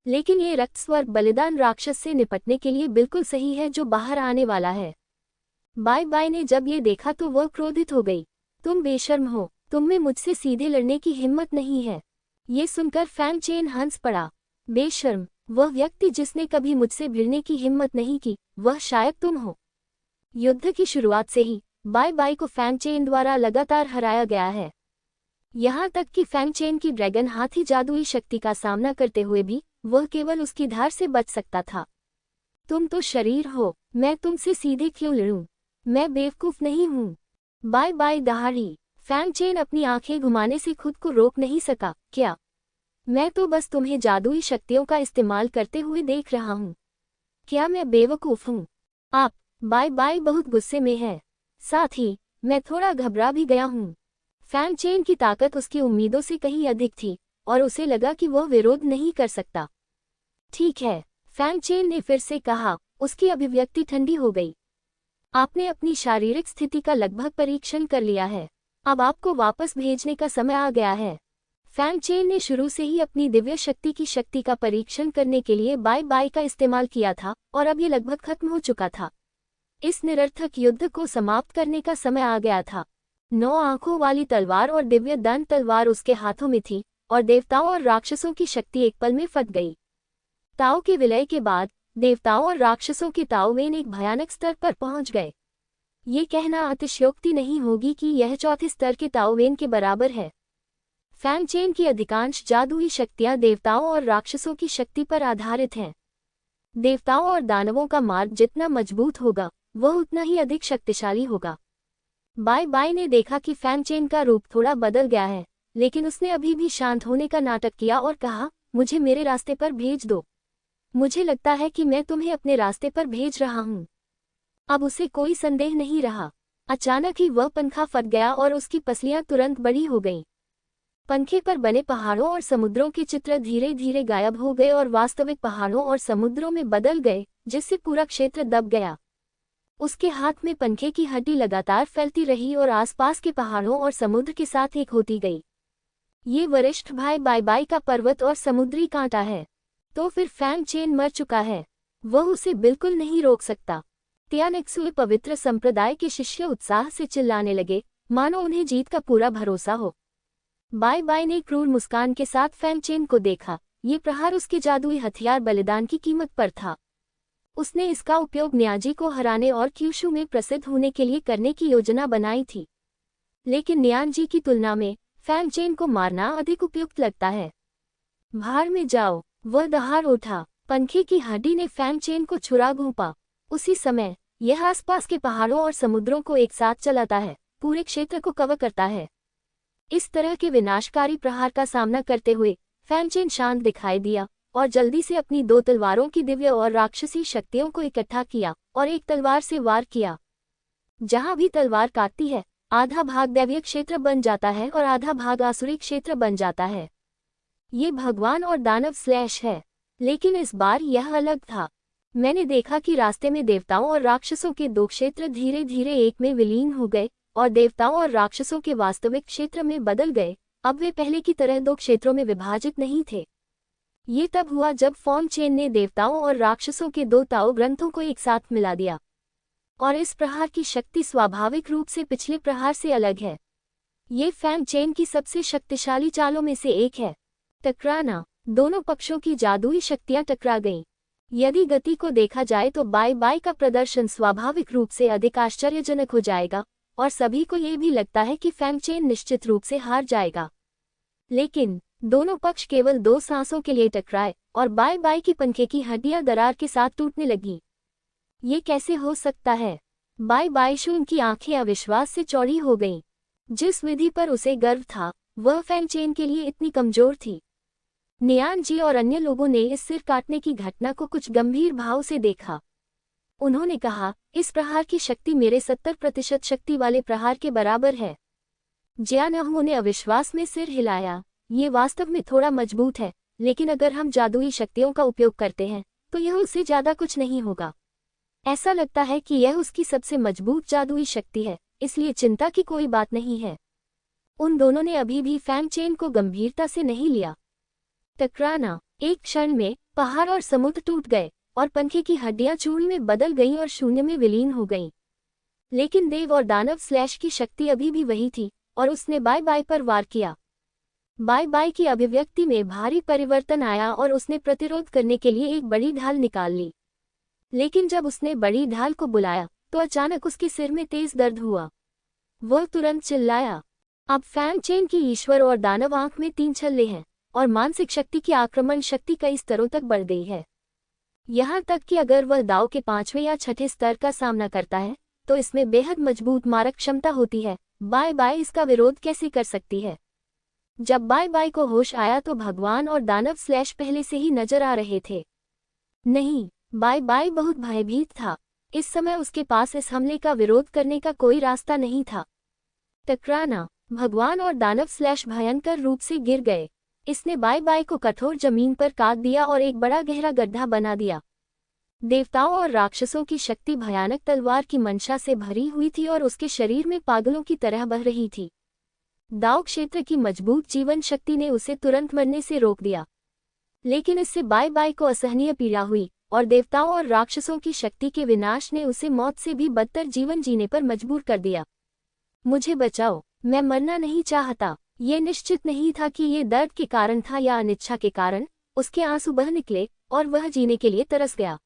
लेकिन ये रक्तस्वर बलिदान राक्षस से निपटने के लिए बिल्कुल सही है जो बाहर आने वाला है। बाय बाय ने जब ये देखा तो वह क्रोधित हो गई। तुम बेशर्म हो, तुम में मुझसे सीधे लड़ने की हिम्मत नहीं है। ये सुनकर फैंग चेन हंस पड़ा। बेशर्म, वह व्यक्ति जिसने कभी मुझसे भिड़ने की हिम्मत नहीं की, वह शायद तुम हो। युद्ध की शुरुआत से ही बाय बाय को फैंग चेन द्वारा लगातार हराया गया है। यहाँ तक कि फैंग चेन की ड्रैगन हाथी जादुई शक्ति का सामना करते हुए भी वह केवल उसकी धार से बच सकता था। तुम तो शरीर हो, मैं तुमसे सीधे क्यों लड़ूं? मैं बेवकूफ नहीं हूं। बाय बाय दहाड़ी। फैंग चेन अपनी आंखें घुमाने से खुद को रोक नहीं सका। क्या? मैं तो बस तुम्हें जादुई शक्तियों का इस्तेमाल करते हुए देख रहा हूं। क्या मैं बेवकूफ हूं? आप? बाय बाय बहुत गुस्से में है। साथ ही मैं थोड़ा घबरा भी गया हूं। फैंग चेन की ताकत उसकी उम्मीदों से कहीं अधिक थी और उसे लगा कि वह विरोध नहीं कर सकता। ठीक है, फैंग चेन ने फिर से कहा। उसकी अभिव्यक्ति ठंडी हो गई। आपने अपनी शारीरिक स्थिति का लगभग परीक्षण कर लिया है, अब आपको वापस भेजने का समय आ गया है। फैंग चेन ने शुरू से ही अपनी दिव्य शक्ति की शक्ति का परीक्षण करने के लिए बाय बाय का इस्तेमाल किया था और अब ये लगभग खत्म हो चुका था। इस निरर्थक युद्ध को समाप्त करने का समय आ गया था। 9 आंखों वाली तलवार और दिव्य दंत तलवार उसके हाथों में थी और देवताओं और राक्षसों की शक्ति एक पल में फट गई। ताओ के विलय के बाद देवताओं और राक्षसों के ताओवेन एक भयानक स्तर पर पहुंच गए। ये कहना अतिशयोक्ति नहीं होगी कि यह चौथे स्तर के ताओवेन के बराबर है। फैंग चेन की अधिकांश जादुई शक्तियां देवताओं और राक्षसों की शक्ति पर आधारित हैं। देवताओं और दानवों का मार्ग जितना मजबूत होगा वह उतना ही अधिक शक्तिशाली होगा। बाय बाय ने देखा कि फैंग चेन का रूप थोड़ा बदल गया है, लेकिन उसने अभी भी शांत होने का नाटक किया और कहा, मुझे मेरे रास्ते पर भेज दो। मुझे लगता है कि मैं तुम्हें अपने रास्ते पर भेज रहा हूँ। अब उसे कोई संदेह नहीं रहा। अचानक ही वह पंखा फट गया और उसकी पसलियां तुरंत बड़ी हो गईं। पंखे पर बने पहाड़ों और समुद्रों के चित्र धीरे धीरे गायब हो गए और वास्तविक पहाड़ों और समुद्रों में बदल गए, जिससे पूरा क्षेत्र दब गया। उसके हाथ में पंखे की हड्डी लगातार फैलती रही और आसपास के पहाड़ों और समुद्र के साथ एक होती गई। ये वरिष्ठ भाई बाय बाय का पर्वत और समुद्री कांटा है। तो फिर फैंग चेन मर चुका है, वह उसे बिल्कुल नहीं रोक सकता। त्यानेक्सुए पवित्र संप्रदाय के शिष्य उत्साह से चिल्लाने लगे, मानो उन्हें जीत का पूरा भरोसा हो। बाय बाय ने क्रूर मुस्कान के साथ फैंग चेन को देखा। ये प्रहार उसके जादुई हथियार बलिदान की कीमत पर था। उसने इसका उपयोग न्याजी को हराने और क्यूशू में प्रसिद्ध होने के लिए करने की योजना बनाई थी। लेकिन न्याजी की तुलना में फैंग चेन को मारना अधिक उपयुक्त लगता है। भाड़ में जाओ, वह दहाड़ उठा। पंखे की हड्डी ने फैंग चेन को छुरा घोंपा। उसी समय यह आसपास के पहाड़ों और समुद्रों को एक साथ चलाता है, पूरे क्षेत्र को कवर करता है। इस तरह के विनाशकारी प्रहार का सामना करते हुए फैंग चेन शांत दिखाई दिया और जल्दी से अपनी 2 तलवारों की दिव्य और राक्षसी शक्तियों को इकट्ठा किया और एक तलवार से वार किया। जहां भी तलवार काटती है, आधा भाग दैवीय क्षेत्र बन जाता है और आधा भाग आसुरी क्षेत्र बन जाता है। ये भगवान और दानव स्लैश है, लेकिन इस बार यह अलग था। मैंने देखा कि रास्ते में देवताओं और राक्षसों के 2 क्षेत्र धीरे धीरे एक में विलीन हो गए और देवताओं और राक्षसों के वास्तविक क्षेत्र में बदल गए। अब वे पहले की तरह 2 क्षेत्रों में विभाजित नहीं थे। ये तब हुआ जब फैंग चेन ने देवताओं और राक्षसों के 2 ताओ ग्रंथों को एक साथ मिला दिया। और इस प्रहार की शक्ति स्वाभाविक रूप से पिछले प्रहार से अलग है। ये फैंग चेन की सबसे शक्तिशाली चालों में से एक है। टकराना। दोनों पक्षों की जादुई शक्तियां टकरा गईं। यदि गति को देखा जाए तो बाय बाय का प्रदर्शन स्वाभाविक रूप से अधिक आश्चर्यजनक हो जाएगा और सभी को ये भी लगता है कि फैंग चेन निश्चित रूप से हार जाएगा। लेकिन दोनों पक्ष केवल 2 सांसों के लिए टकराए और बाय बाय की पंखे की हड्डियां दरार के साथ टूटने लगीं। ये कैसे हो सकता है? बाय बाय शून की आंखें अविश्वास से चौड़ी हो गईं। जिस विधि पर उसे गर्व था वह फैंग चेन के लिए इतनी कमजोर थी। नियान जी और अन्य लोगों ने इस सिर काटने की घटना को कुछ गंभीर भाव से देखा। उन्होंने कहा, इस प्रहार की शक्ति मेरे 70% शक्ति वाले प्रहार के बराबर है। जियानहू ने अविश्वास में सिर हिलाया। ये वास्तव में थोड़ा मजबूत है, लेकिन अगर हम जादुई शक्तियों का उपयोग करते हैं तो यह उससे ज्यादा कुछ नहीं होगा। ऐसा लगता है कि यह उसकी सबसे मजबूत जादुई शक्ति है, इसलिए चिंता की कोई बात नहीं है। उन दोनों ने अभी भी फैंग चेन को गंभीरता से नहीं लिया। टकराना। एक क्षण में पहाड़ और समुद्र टूट गए और पंखे की हड्डियां चूर्ण में बदल गईं और शून्य में विलीन हो गईं। लेकिन देव और दानव स्लैश की शक्ति अभी भी वही थी और उसने बाय बाय पर वार किया। बाय बाय की अभिव्यक्ति में भारी परिवर्तन आया और उसने प्रतिरोध करने के लिए एक बड़ी ढाल निकाल ली। लेकिन जब उसने बड़ी ढाल को बुलाया तो अचानक उसके सिर में तेज दर्द हुआ। वह तुरंत चिल्लाया। अब फैंग चेन की ईश्वर और दानव आंख में 3 छल्ले हैं और मानसिक शक्ति की आक्रमण शक्ति कई स्तरों तक बढ़ गई है। यहाँ तक कि अगर वह दाव के 5वें या 6ठे स्तर का सामना करता है तो इसमें बेहद मजबूत मारक क्षमता होती है। बाय बाय इसका विरोध कैसे कर सकती है? जब बाय बाय को होश आया तो भगवान और दानव स्लैश पहले से ही नजर आ रहे थे। नहीं, बाय बाय बहुत भयभीत था। इस समय उसके पास इस हमले का विरोध करने का कोई रास्ता नहीं था। टकराना। भगवान और दानव स्लैश भयंकर रूप से गिर गए। इसने बाय बाय को कठोर जमीन पर काट दिया और एक बड़ा गहरा गड्ढा बना दिया। देवताओं और राक्षसों की शक्ति भयानक तलवार की मंशा से भरी हुई थी और उसके शरीर में पागलों की तरह बह रही थी। दाव क्षेत्र की मजबूत जीवन शक्ति ने उसे तुरंत मरने से रोक दिया, लेकिन इससे बाय बाय को असहनीय पीड़ा हुई और देवताओं और राक्षसों की शक्ति के विनाश ने उसे मौत से भी बदतर जीवन जीने पर मजबूर कर दिया। मुझे बचाओ, मैं मरना नहीं चाहता। ये निश्चित नहीं था कि ये दर्द के कारण था या अनिच्छा के कारण। उसके आंसू बह निकले और वह जीने के लिए तरस गया।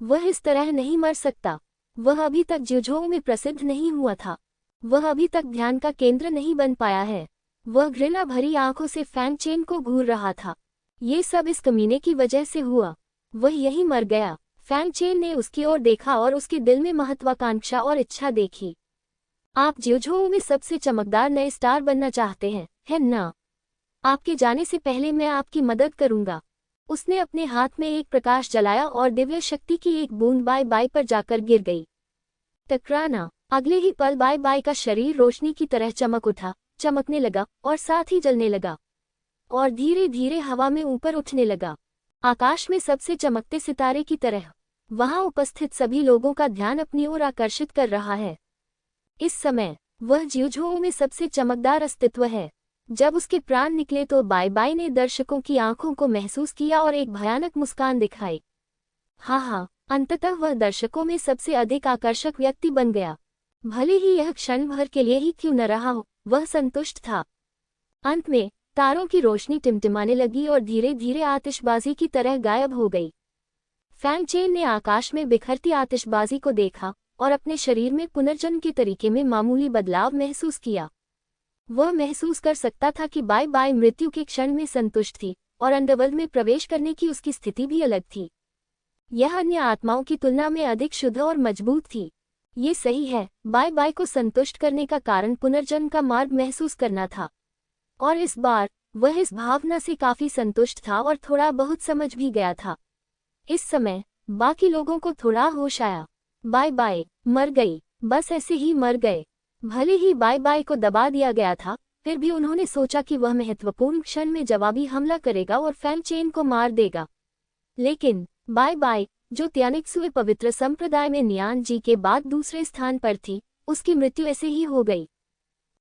वह इस तरह नहीं मर सकता। वह अभी तक जुझोऊ में प्रसिद्ध नहीं हुआ था। वह अभी तक ध्यान का केंद्र नहीं बन पाया है। वह घृणा भरी आंखों से फैंग चेन को घूर रहा था। ये सब इस कमीने की वजह से हुआ। वह यही मर गया। फैंग चेन ने उसकी ओर देखा और उसके दिल में महत्वाकांक्षा और इच्छा देखी। आप जुझोऊ में सबसे चमकदार नए स्टार बनना चाहते हैं, है ना? आपके जाने से पहले मैं आपकी मदद करूंगा। उसने अपने हाथ में एक प्रकाश जलाया और दिव्य शक्ति की एक बूंद बाय बाय पर जाकर गिर गई। टकराना। अगले ही पल बाय बाय का शरीर रोशनी की तरह चमक उठा, चमकने लगा और साथ ही जलने लगा और धीरे धीरे हवा में ऊपर उठने लगा, आकाश में सबसे चमकते सितारे की तरह। वहां उपस्थित सभी लोगों का ध्यान अपनी ओर आकर्षित कर रहा है। इस समय वह जुझोऊ में सबसे चमकदार अस्तित्व है। जब उसके प्राण निकले तो बाय बाय ने दर्शकों की आंखों को महसूस किया और एक भयानक मुस्कान दिखाई। हाँ, अंततः वह दर्शकों में सबसे अधिक आकर्षक व्यक्ति बन गया। भले ही यह क्षण भर के लिए ही क्यों न रहा हो, वह संतुष्ट था। अंत में तारों की रोशनी टिमटिमाने लगी और धीरे धीरे आतिशबाजी की तरह गायब हो गई। फैंग चेन ने आकाश में बिखरती आतिशबाजी को देखा और अपने शरीर में पुनर्जन्म के तरीके में मामूली बदलाव महसूस किया। वह महसूस कर सकता था कि बाय बाय मृत्यु के क्षण में संतुष्ट थी और अंडरवर्ल्ड में प्रवेश करने की उसकी स्थिति भी अलग थी। यह अन्य आत्माओं की तुलना में अधिक शुद्ध और मजबूत थी। ये सही है, बाय बाय को संतुष्ट करने का कारण पुनर्जन्म का मार्ग महसूस करना था, और इस बार वह इस भावना से काफी संतुष्ट था और थोड़ा बहुत समझ भी गया था। इस समय बाकी लोगों को थोड़ा होश आया। बाय बाय मर गई, बस ऐसे ही मर गए। भले ही बाय बाय को दबा दिया गया था, फिर भी उन्होंने सोचा कि वह महत्वपूर्ण क्षण में जवाबी हमला करेगा और फैंग चेन को मार देगा। लेकिन बाय बाय, जो त्यानिक्सुए पवित्र संप्रदाय में नियान जी के बाद दूसरे स्थान पर थी, उसकी मृत्यु ऐसे ही हो गई।